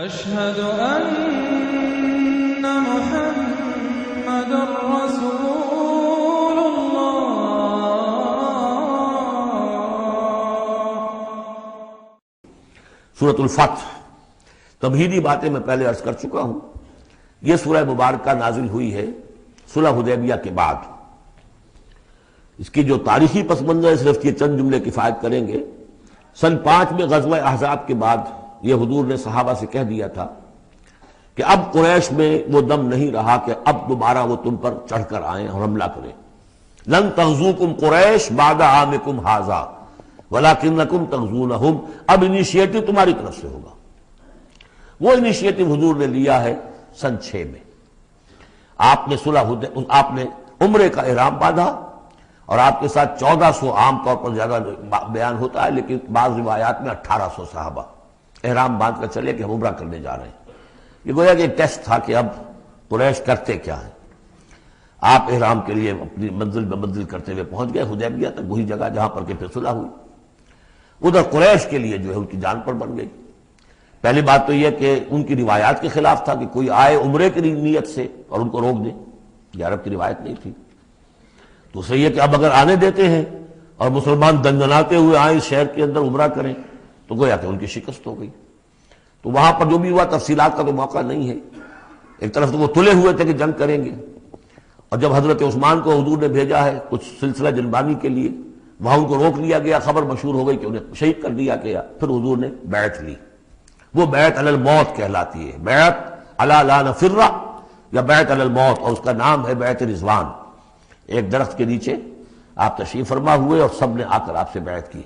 أشهد أن محمد رسول الله۔ سورۃ الفتح تمہیدی باتیں میں پہلے عرض کر چکا ہوں۔ یہ سورہ مبارکہ نازل ہوئی ہے صلح حدیبیہ کے بعد۔ اس کی جو تاریخی پس منظر ہے صرف یہ چند جملے کفایت کریں گے۔ سن 5 میں غزوہ احزاب کے بعد یہ حضور نے صحابہ سے کہہ دیا تھا کہ اب قریش میں وہ دم نہیں رہا کہ اب دوبارہ وہ تم پر چڑھ کر آئیں اور حملہ کریں۔ لن تغزوکم قریش بعد عامکم ھذا ولکنکم تغزونہم، اب انیشیٹو تمہاری طرف سے ہوگا۔ وہ انیشیٹو حضور نے لیا ہے سن 6 میں۔ آپ نے عمرے کا احرام باندھا اور آپ کے ساتھ 1400، عام طور پر زیادہ بیان ہوتا ہے لیکن بعض روایات میں 1800 صحابہ احرام باندھ کر چلے کہ ہم عمرہ کرنے جا رہے ہیں۔ یہ گویا کہ ایک ٹیسٹ تھا کہ اب قریش کرتے کیا ہے۔ آپ احرام کے لیے اپنی منزل میں منزل کرتے ہوئے پہنچ گئے حدیبیہ تک، وہی جگہ جہاں پر کہ پھر صلح ہوئی۔ ادھر قریش کے لیے جو ہے ان کی جان پر بن گئی۔ پہلی بات تو یہ کہ ان کی روایات کے خلاف تھا کہ کوئی آئے عمرے کی نیت سے اور ان کو روک دے، یہ عرب کی روایت نہیں تھی۔ دوسرا یہ کہ اب اگر آنے دیتے ہیں اور مسلمان دنگناتے ہوئے آئیں اس شہر کے اندر عمرہ کریں تو گویا کہ ان کی شکست ہو گئی۔ تو وہاں پر جو بھی ہوا تفصیلات کا تو موقع نہیں ہے۔ ایک طرف تو وہ تلے ہوئے تھے کہ جنگ کریں گے، اور جب حضرت عثمان کو حضور نے بھیجا ہے کچھ سلسلہ جنبانی کے لیے، وہاں ان کو روک لیا گیا، خبر مشہور ہو گئی کہ انہیں شہید کر دیا گیا۔ پھر حضور نے بیعت لی، وہ بیعت علی الموت کہلاتی ہے، بیعت علی لا نفر یا بیعت علی الموت، اور اس کا نام ہے بیعت رضوان۔ ایک درخت کے نیچے آپ تشریف فرما ہوئے اور سب نے آ کر آپ سے بیعت کی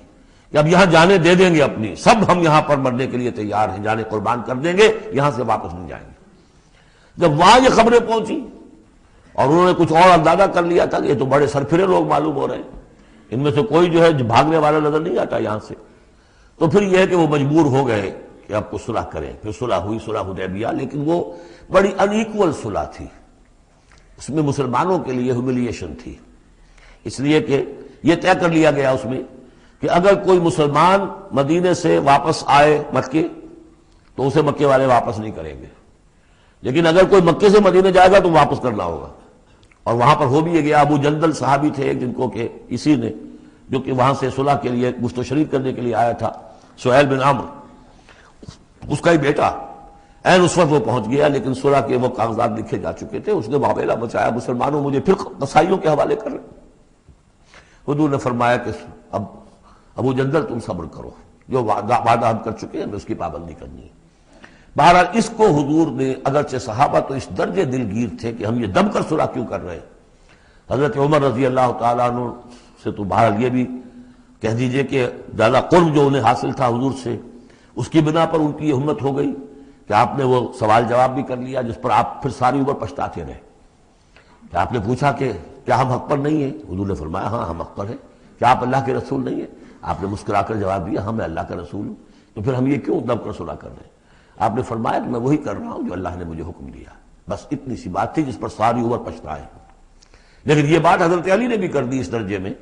کہ اب یہاں جانیں دے دیں گے اپنی، سب ہم یہاں پر مرنے کے لیے تیار ہیں، جانیں قربان کر دیں گے، یہاں سے واپس نہیں جائیں گے۔ جب وہاں یہ خبریں پہنچی اور انہوں نے کچھ اور اندازہ کر لیا تھا کہ یہ تو بڑے سرفرے لوگ معلوم ہو رہے ہیں، ان میں سے کوئی جو ہے بھاگنے والا نظر نہیں آتا یہاں سے، تو پھر یہ ہے کہ وہ مجبور ہو گئے کہ اب کو صلح کریں۔ پھر صلح ہوئی، صلح حدیبیہ، لیکن وہ بڑی ان ایکول صلح تھی، اس میں مسلمانوں کے لیے ہیوملیشن تھی، اس لیے کہ یہ طے کر لیا گیا اس میں کہ اگر کوئی مسلمان مدینے سے واپس آئے مکے تو اسے مکے والے واپس نہیں کریں گے، لیکن اگر کوئی مکے سے مدینے جائے گا تو واپس کرنا ہوگا۔ اور وہاں پر ہو بھی یہ گیا۔ ابو جندل صحابی تھے جن کو کہ اسی نے، جو کہ وہاں سے صلح کے لیے گشت و شریک کرنے کے لیے آیا تھا، سہیل بن عمرو، اس کا ہی بیٹا، عین اس وقت وہ پہنچ گیا، لیکن صلح کے وہ کاغذات لکھے جا چکے تھے۔ اس نے معاملہ بچایا، مسلمانوں مجھے پھر قصائیوں کے حوالے کر رہے۔ حضور نے فرمایا کہ اب ابو جندل تم صبر کرو، جو وعدہ ہم کر چکے ہیں اس کی پابندی کرنی ہے۔ بہرحال اس کو حضور نے، اگرچہ صحابہ تو اس درجے دلگیر تھے کہ ہم یہ دم کر صلح کیوں کر رہے ہیں۔ حضرت عمر رضی اللہ تعالیٰ عنہ سے تو بہرحال یہ بھی کہہ دیجئے کہ زیادہ قرب جو انہیں حاصل تھا حضور سے، اس کی بنا پر ان کی یہ ہمت ہو گئی کہ آپ نے وہ سوال جواب بھی کر لیا جس پر آپ پھر ساری عمر پچھتاتے رہے۔ کہ آپ نے پوچھا کہ کیا ہم حق پر نہیں ہیں؟ حضور نے فرمایا ہاں ہم حق پر ہیں۔ کیا آپ اللہ کے رسول نہیں ہیں؟ آپ نے مسکرا کر جواب دیا ہاں میں اللہ کا رسول ہوں۔ تو پھر ہم یہ کیوں دم کر صلح کر رہے ہیں؟ آپ نے فرمایا کہ میں وہی کر رہا ہوں جو اللہ نے مجھے حکم دیا۔ بس اتنی سی بات تھی جس پر ساری عمر پچھتائے۔ لیکن یہ بات حضرت علی نے بھی کر دی اس درجے میں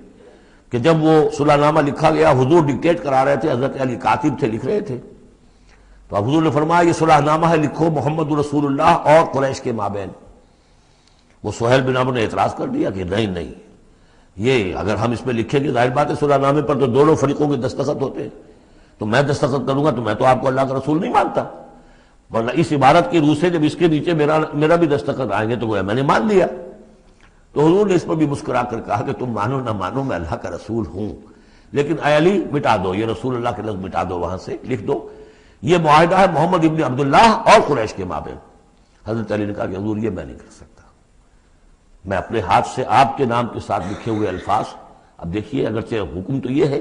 کہ جب وہ صلح نامہ لکھا گیا، حضور ڈکٹیٹ کرا رہے تھے، حضرت علی کاتب تھے، لکھ رہے تھے، تو اب حضور نے فرمایا یہ صلح نامہ ہے، لکھو محمد رسول اللہ اور قریش کے مابین۔ وہ سہیل بن عمرو نے اعتراض کر دیا کہ نہیں، یہ اگر ہم اس میں لکھیں گے ظاہر بات ہے صلح نامے پر تو دونوں فریقوں کے دستخط ہوتے ہیں، تو میں دستخط کروں گا تو میں تو آپ کو اللہ کا رسول نہیں مانتا، ورنہ اس عبارت کی روح سے جب اس کے نیچے میرا بھی دستخط آئیں گے تو گویا میں نے مان لیا۔ تو حضور نے اس پر بھی مسکرا کر کہا کہ تم مانو نہ مانو میں اللہ کا رسول ہوں، لیکن اے علی مٹا دو یہ رسول اللہ کے لفظ، مٹا دو، وہاں سے لکھ دو یہ معاہدہ ہے محمد ابن عبداللہ اور قریش کے مابین۔ حضرت علی نے کہا کہ حضور یہ میں نہیں کر سکتا، میں اپنے ہاتھ سے آپ کے نام کے ساتھ لکھے ہوئے الفاظ، اب دیکھیے اگرچہ حکم تو یہ ہے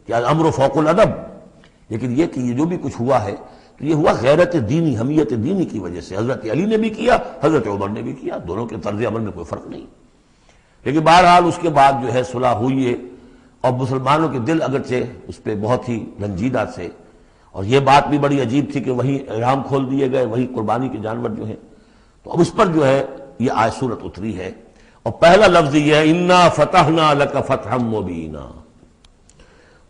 کہ الامر فوق الادب، لیکن یہ کہ یہ جو بھی کچھ ہوا ہے تو یہ ہوا غیرت دینی، حمیت دینی کی وجہ سے۔ حضرت علی نے بھی کیا، حضرت عمر نے بھی کیا، دونوں کے طرز عمل میں کوئی فرق نہیں۔ لیکن بہرحال اس کے بعد جو ہے صلح ہوئی ہے، اور مسلمانوں کے دل اگرچہ اس پہ بہت ہی رنجیدہ تھے، اور یہ بات بھی بڑی عجیب تھی کہ وہی احرام کھول دیے گئے، وہی قربانی کے جانور جو ہیں، تو اب اس پر جو ہے یہ آیت سورت اتری ہے، اور پہلا لفظ یہ ہے انا فتحنا لک فتحا مبینا،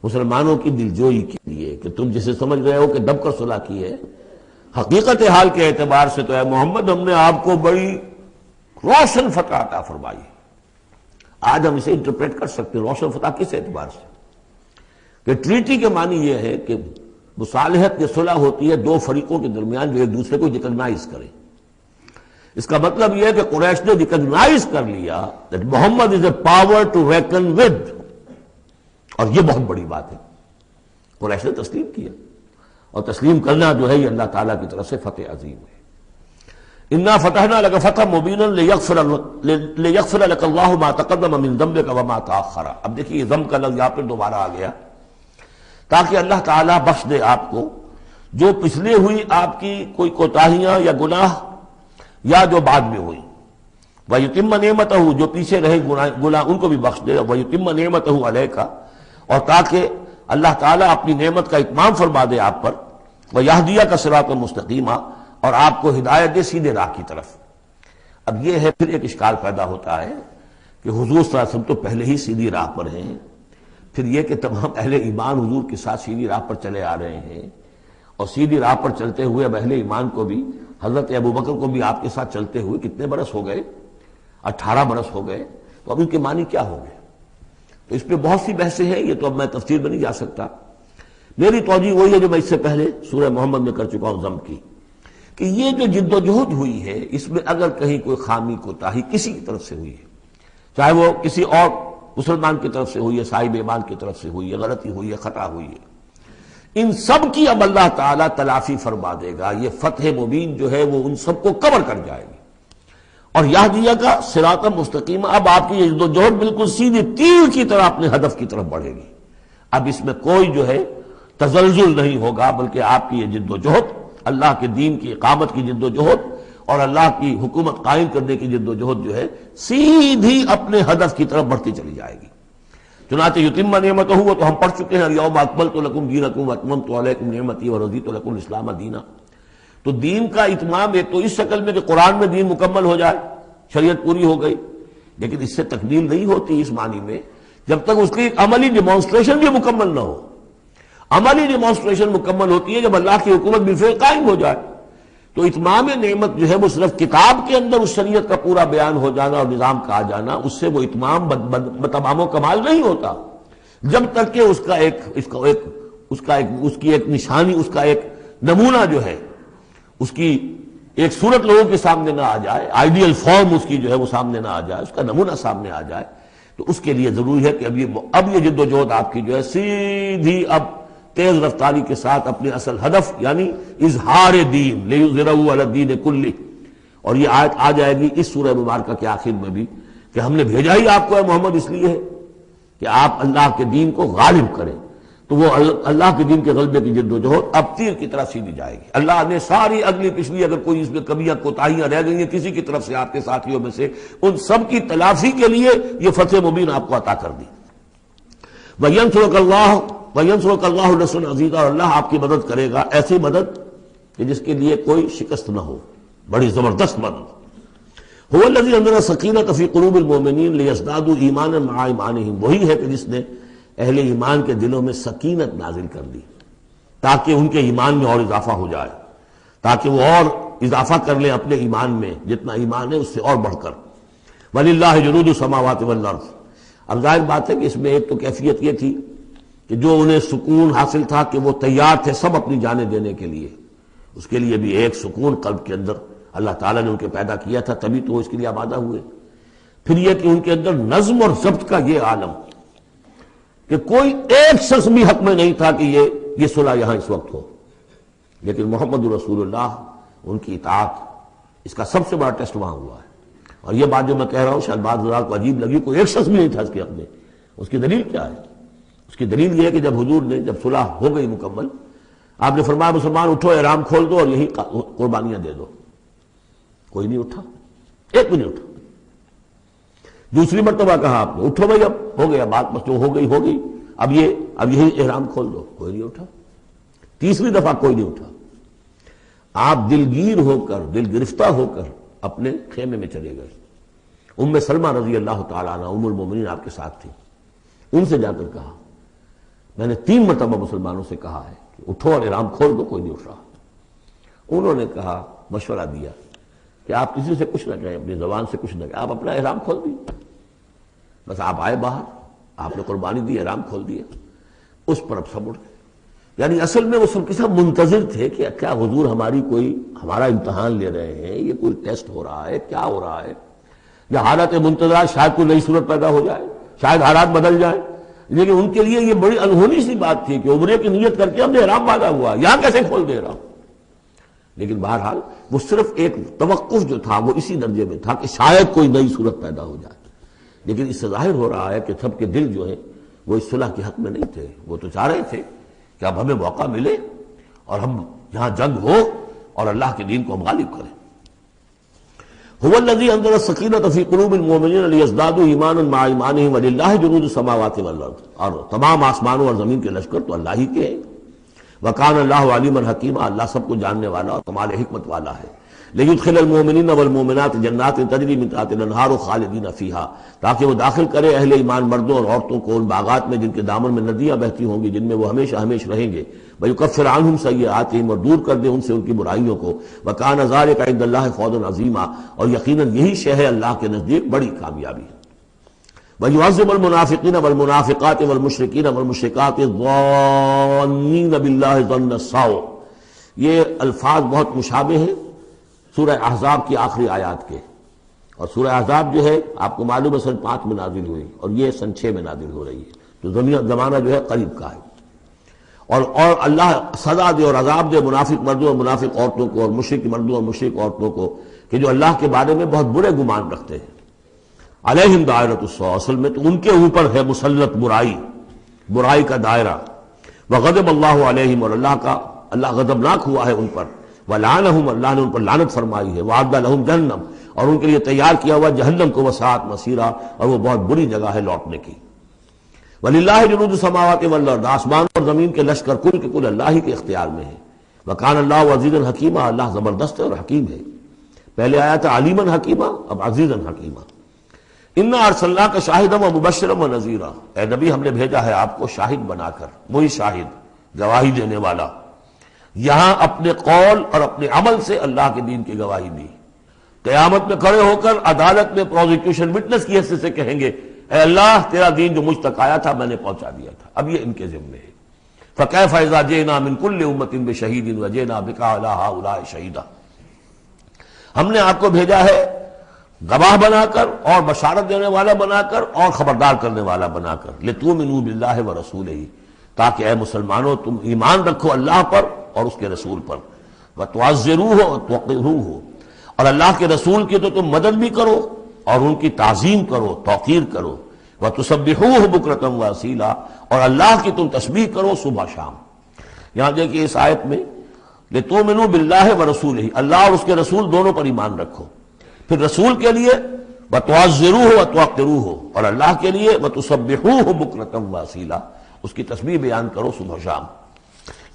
مسلمانوں کی دلجوئی کے لیے کہ تم جسے سمجھ رہے ہو کہ دب کر صلح کی ہے، حقیقت حال کے اعتبار سے تو اے محمد ہم نے آپ کو بڑی روشن فتح عطا فرمائی. آج ہم اسے انٹرپریٹ کر سکتے ہیں روشن فتح کس اعتبار سے کہ ٹریٹی کے معنی یہ ہے کہ مصالحت یا صلح ہوتی ہے دو فریقوں کے درمیان جو ایک دوسرے کو ریکگنائز کریں. اس کا مطلب یہ ہے کہ قریش نے ریکگنائز کر لیا that Muhammad is a power to reckon with, اور یہ بہت بڑی بات ہے. قریش نے تسلیم کیا، اور تسلیم کرنا جو ہے یہ اللہ تعالیٰ کی طرف سے فتح عظیم ہے. انا فتحنا لك فتحا مبینا لیغفر لك اللہ ما تقدم من ذنبك وما تاخر. اب دیکھیے ذنب کا لفظ یہاں پہ دوبارہ آ گیا تاکہ اللہ تعالیٰ بخش دے آپ کو جو پچھلے ہوئی آپ کی کوئی کوتاہیاں یا گناہ یا جو بعد میں ہوئی. وَيُتِمَّ نِعْمَتَهُ جو پیچھے رہے گناہ ان کو بھی بخش دے. وَيُتِمَّ نِعْمَتَهُ عَلَيْكَ اور تاکہ اللہ تعالیٰ اپنی نعمت کا اتمام فرما دے آپ پر. وَيَهْدِيَكَ صِرَاطًا مُسْتَقِيمًا اور آپ کو ہدایت دے سیدھے راہ کی طرف. اب یہ ہے پھر ایک اشکال پیدا ہوتا ہے کہ حضور صلی اللہ علیہ وسلم تو پہلے ہی سیدھی راہ پر ہیں، پھر یہ کہ تمام اہل ایمان حضور کے ساتھ سیدھی راہ پر چلے آ رہے ہیں، اور سیدھی راہ پر چلتے ہوئے اب اہل ایمان کو بھی حضرت ابوبکر کو بھی آپ کے ساتھ چلتے ہوئے کتنے برس ہو گئے؟ 18 برس ہو گئے. تو اب ان کے معنی کیا ہو گئے؟ تو اس پہ بہت سی بحثیں ہیں، یہ تو اب میں تفصیل میں نہیں جا سکتا. میری توجہ وہی ہے جو میں اس سے پہلے سورہ محمد میں کر چکا ہوں ضم کی، کہ یہ جو جد و جہد ہوئی ہے اس میں اگر کہیں کوئی خامی کوتاہی کسی کی طرف سے ہوئی ہے، چاہے وہ کسی اور مسلمان کی طرف سے ہوئی ہے، صاحب ایمان کی طرف سے ہوئی ہے، غلطی ہوئی ہے، خطا ہوئی ہے، ان سب کی اب اللہ تعالیٰ تلافی فرما دے گا. یہ فتح مبین جو ہے وہ ان سب کو کور کر جائے گی. اور یہدیہ کا صراط مستقیم، اب آپ کی یہ جہد بالکل سیدھی تیر کی طرح اپنے ہدف کی طرف بڑھے گی. اب اس میں کوئی جو ہے تزلزل نہیں ہوگا، بلکہ آپ کی یہ جد و جہد، اللہ کے دین کی اقامت کی جد و جہد اور اللہ کی حکومت قائم کرنے کی جد و جہد جو ہے سیدھی اپنے ہدف کی طرف بڑھتی چلی جائے گی. چنانچہ یتم نعمتہ وہ تو ہم پڑھ چکے ہیں، الیوم اکملت لکم دینکم واتممت علیکم نعمتی ورضیت لکم الاسلام دینا. تو دین کا اتمام ایک تو اس شکل میں کہ قرآن میں دین مکمل ہو جائے، شریعت پوری ہو گئی، لیکن اس سے تکمیل نہیں ہوتی اس معنی میں جب تک اس کی ایک عملی ڈیمانسٹریشن بھی مکمل نہ ہو. عملی ڈیمانسٹریشن مکمل ہوتی ہے جب اللہ کی حکومت بالفعل قائم ہو جائے. تو اتمام نعمت جو ہے وہ صرف کتاب کے اندر اس شریعت کا پورا بیان ہو جانا اور نظام کا آ جانا، اس سے وہ اتمام بتمام و کمال نہیں ہوتا جب تک کہ اس کی ایک نشانی، اس کا ایک نمونہ جو ہے، اس کی ایک صورت لوگوں کے سامنے نہ آ جائے، آئیڈیل فارم اس کی جو ہے وہ سامنے نہ آ جائے، اس کا نمونہ سامنے آ جائے. تو اس کے لیے ضروری ہے کہ اب یہ جد و جہد آپ کی جو ہے سیدھی اب تیز رفتاری کے ساتھ اپنے اصل ہدف یعنی اظہار دین لیظہرہ علی الدین کلہ. اور یہ آیت آ جائے گی اس سورہ مبارکہ کے آخر میں بھی کہ ہم نے بھیجا ہی آپ کو اے محمد اس لیے ہے کہ آپ اللہ کے دین کو غالب کریں. تو وہ اللہ کے دین کے غلبے کی جد و جہد اب تیر کی طرح سیدھی جائے گی. اللہ نے ساری اگلی پچھلی اگر کوئی اس میں کمیاں کوتاہیاں رہ گئی ہیں کسی کی طرف سے آپ کے ساتھیوں میں سے، ان سب کی تلافی کے لیے یہ فتح مبین آپ کو عطا کر دی. وَيَنْصُرَكَ اللَّهُ نَصْرًا عَزِيزًا اور اللہ آپ کی مدد کرے گا ایسی مدد کہ جس کے لیے کوئی شکست نہ ہو، بڑی زبردست مدد. هُوَ الَّذِي أَنزَلَ السَّكِينَةَ فِي قُلُوبِ الْمُؤْمِنِينَ لِيَزْدَادُوا إِيمَانًا مَعَ إِيمَانِهِمْ. وہی ہے کہ جس نے اہل ایمان کے دلوں میں سکینت نازل کر دی تاکہ ان کے ایمان میں اور اضافہ ہو جائے، تاکہ وہ اور اضافہ کر لیں اپنے ایمان میں، جتنا ایمان ہے اس سے اور بڑھ کر. وَلِلَّهِ جُنُودُ السَّمَاوَاتِ وَالْأَرْضِ. اب ظاہر بات ہے کہ اس میں ایک تو کیفیت یہ تھی کہ جو انہیں سکون حاصل تھا کہ وہ تیار تھے سب اپنی جانیں دینے کے لیے، اس کے لیے بھی ایک سکون قلب کے اندر اللہ تعالیٰ نے ان کے پیدا کیا تھا، تبھی تو وہ اس کے لیے آمادہ ہوئے. پھر یہ کہ ان کے اندر نظم اور ضبط کا یہ عالم کہ کوئی ایک شخص بھی حق میں نہیں تھا کہ یہ صلح یہاں اس وقت ہو، لیکن محمد رسول اللہ ان کی اطاعت اس کا سب سے بڑا ٹیسٹ وہاں ہوا ہے. اور یہ بات جو میں کہہ رہا ہوں شاید بعض حضرات کو عجیب لگی، کوئی ایک شخص بھی نہیں تھا اس کے حق میں. اس کی دلیل کیا ہے؟ اس کی دلیل یہ ہے کہ جب حضور نے جب صلح ہو گئی مکمل، آپ نے فرمایا مسلمان اٹھو، احرام کھول دو اور یہی قربانیاں دے دو. کوئی نہیں اٹھا، ایک بھی نہیں اٹھا. دوسری مرتبہ کہا آپ نے اٹھو بھائی اب ہو گیا بات، بس جو ہو گئی ہو گئی، اب یہی احرام کھول دو. کوئی نہیں اٹھا. تیسری دفعہ کوئی نہیں اٹھا. آپ دلگیر ہو کر، دل گرفتہ ہو کر اپنے خیمے میں چلے گئے. ام سلمہ رضی اللہ تعالیٰ عنہ ام المومنین آپ کے ساتھ تھی. ان سے جا کر کہا میں نے 3 مرتبہ مسلمانوں سے کہا ہے کہ اٹھو اور احرام کھول دو، کوئی نہیں اٹھ رہا. انہوں نے کہا، مشورہ دیا کہ آپ کسی سے کچھ نہ کہیں، اپنی زبان سے کچھ نہ کہیں، آپ اپنا احرام کھول دیے، بس آپ آئے باہر، آپ نے قربانی دی، احرام کھول دیا، اس پر اب سب اٹھ گئے۔ یعنی اصل میں وہ سب کے سب منتظر تھے کہ کیا حضور ہمارا امتحان لے رہے ہیں، یہ کوئی ٹیسٹ ہو رہا ہے، کیا ہو رہا ہے، یا حالت منتظر شاید کوئی نئی صورت پیدا ہو جائے، شاید حالات بدل جائیں۔ لیکن ان کے لیے یہ بڑی انہونی سی بات تھی کہ عمرے کی نیت کر کے ہم نے احرام باندھا ہوا، یہاں کیسے کھول دے رہا ہوں۔ لیکن بہرحال وہ صرف ایک توقف جو تھا وہ اسی درجے میں تھا کہ شاید کوئی نئی صورت پیدا ہو جائے، لیکن اس سے ظاہر ہو رہا ہے کہ سب کے دل جو ہیں وہ اس صلح کے حق میں نہیں تھے۔ وہ تو چاہ رہے تھے کہ اب ہمیں موقع ملے اور ہم یہاں جنگ ہو اور اللہ کے دین کو ہم غالب کریں۔ هو الذي انزل السکینۃ فی قلوب المؤمنین لیزدادوا ایمانا مع ایمانہم وللہ جنود السماوات والارض، اور تمام آسمانوں اور زمین کے لشکر تو اللہ ہی کے ہیں۔ وکان اللہ علیما حکیما، اللہ سب کو جاننے والا اور کمال حکمت والا ہے۔ لیدخل المؤمنین والمؤمنات جنات تجری من تحتها الانہار خالدین فیہا، تاکہ وہ داخل کرے اہل ایمان مردوں اور عورتوں کو ان باغات میں جن کے دامن میں ندیاں بہتی ہوں گی، جن میں وہ ہمیشہ ہمیشہ رہیں گے۔ ویکفر عنہم سیئاتہم، اور دور کر دے ان سے ان کی برائیوں کو۔ وکان ذلک عند اللہ فوزا عظیما، اور یقیناً یہی شے ہے اللہ کے نزدیک بڑی کامیابی ہے۔ وَيُعَذِّبُ الْمُنَافِقِينَ وَالْمُنَافِقَاتِ وَالْمُشْرِكِينَ وَالْمُشْرِكَاتِ الظَّانِّينَ بِاللَّهِ ظَنَّ السَّوْءِ، یہ الفاظ بہت مشابہ ہیں سورہ احزاب کی آخری آیات کے، اور سورہ احزاب جو ہے آپ کو معلوم ہے سن 5 میں نازل ہوئی اور یہ سن 6 میں نازل ہو رہی ہے، تو زمانہ جو ہے قریب کا ہے۔ اور اللہ سزا دے اور عذاب دے منافق مردوں اور منافق عورتوں کو، اور مشرک مردوں اور مشرک عورتوں کو، کہ جو اللہ کے بارے میں بہت برے گمان رکھتے ہیں۔ علیہم دائرۃ السوء، اصل میں تو ان کے اوپر ہے مسلط برائی کا دائرہ۔ وغضب اللہ علیہم، اور اللہ غضبناک ہوا ہے ان پر۔ ولعنہم، اللہ نے ان پر لعنت فرمائی ہے۔ وعد لہم جہنم، اور ان کے لیے تیار کیا ہوا جہنم کو، وساعت مصیرا، اور وہ بہت بری جگہ ہے لوٹنے کی۔ وللہ جنود السماوات والارض، آسمان اور زمین کے لشکر کل کے کل اللہ ہی کے اختیار میں ہے۔ وکان اللہ عزیزا حکیما، اللہ زبردست ہے اور حکیم ہے۔ پہلے آیا تھا علیما حکیما، اب عزیزا حکیما۔ انا ارسلناک شاہدا ومبشرا ونذیرا، اے نبی ہم نے بھیجا ہے آپ کو شاہد بنا کر، وہی شاہد، گواہی دینے والا۔ یہاں اپنے قول اور اپنے عمل سے اللہ کے دین کی گواہی دی۔ قیامت میں کھڑے ہو کر عدالت میں پروزیکیوشن وٹنس کی حیثیت سے کہیں گے اے اللہ تیرا دین جو مجھ تک آیا تھا میں نے پہنچا دیا تھا۔ اب یہ ان کے ذمے ہے۔ فکیف اذا جئنا من کل امۃ بشہید وجئنا بک علی ہؤلاء شہیدا، ہم نے آپ کو بھیجا ہے گواہ بنا کر اور بشارت دینے والا بنا کر اور خبردار کرنے والا بنا کر، لتؤمنوا باللہ ورسولہ، تاکہ اے مسلمانوں تم ایمان رکھو اللہ پر اور اس کے رسول پر، وتعزروہ وتوقروہ، اور اللہ کے رسول کی تو تم مدد بھی کرو اور ان کی تعظیم کرو، توقیر کرو، وتسبحوہ بکرۃ واصیلا، اور اللہ کی تم تسبیح کرو صبح شام۔ یہاں دیکھیے اس آیت میں لتؤمنوا باللہ ورسولہ، اللہ اور اس کے رسول دونوں پر ایمان رکھو، پھر رسول کے لیے وتعزروہ وتوقروہ، اور اللہ کے لیے وتسبحوہ بکرۃ واصیلا، اس کی تسبیح بیان کرو صبح شام۔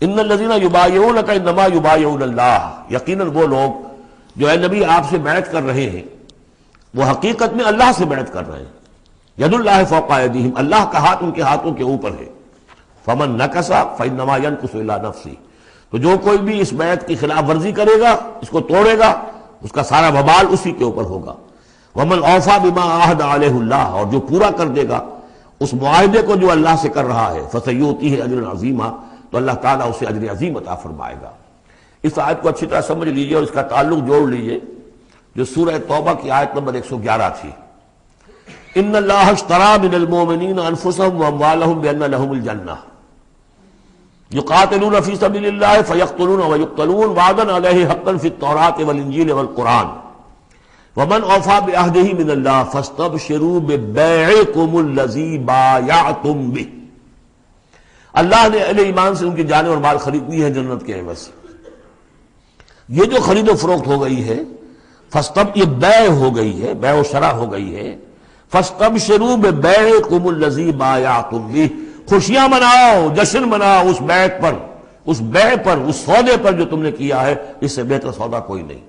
ان الذین یبایعونک انما یبایعون اللہ، یقیناً وہ لوگ جو اے نبی آپ سے بیعت کر رہے ہیں وہ حقیقت میں اللہ سے بیعت کر رہے ہیں۔ ید اللہ فوق ایدیہم، اللہ کا ہاتھ ان کے ہاتھوں کے اوپر ہے۔ فمن نکث فانما ینکث الی نفسہ، تو جو کوئی بھی اس بیعت کی خلاف ورزی کرے گا، اس کو توڑے گا، اس کا سارا وبال اسی کے اوپر ہوگا۔ ومن اوفی بما عاہد علیہ اللہ، اور جو پورا کر دے گا اس معاہدے کو جو اللہ سے کر رہا ہے، فسیؤتیہ اجرا عظیما، تو اللہ تعالیٰ اسے اجر عظیم عطا فرمائے گا۔ اس آیت کو اچھی طرح سمجھ لیجئے اور اس کا تعلق جوڑ لیجئے جو سورہ توبہ کی آیت نمبر 111 تھی۔ ان اللہ اشتری من المؤمنین انفسهم واموالهم بان لهم الجنہ یقاتلون فی سبیل اللہ فیقتلون ویقتلون وعدا علیہ حقا فی التوراۃ والانجیل والقرآن ومن اوفی بعہدہ من اللہ فاستبشروا ببیعکم الذی بایعتم بہ، اللہ نے اہل ایمان سے ان کی جانیں اور مال خرید لی ہے جنت کے عوض۔ یہ جو خرید و فروخت ہو گئی ہے یہ بیع ہو گئی ہے، بیع و شرع ہو گئی ہے۔ فاستبشروا ببیعکم الذی بایعتم بہ، خوشیاں مناؤ، جشن مناؤ اس بیعت پر، اس بیع پر، اس سودے پر جو تم نے کیا ہے، اس سے بہتر سودا کوئی نہیں۔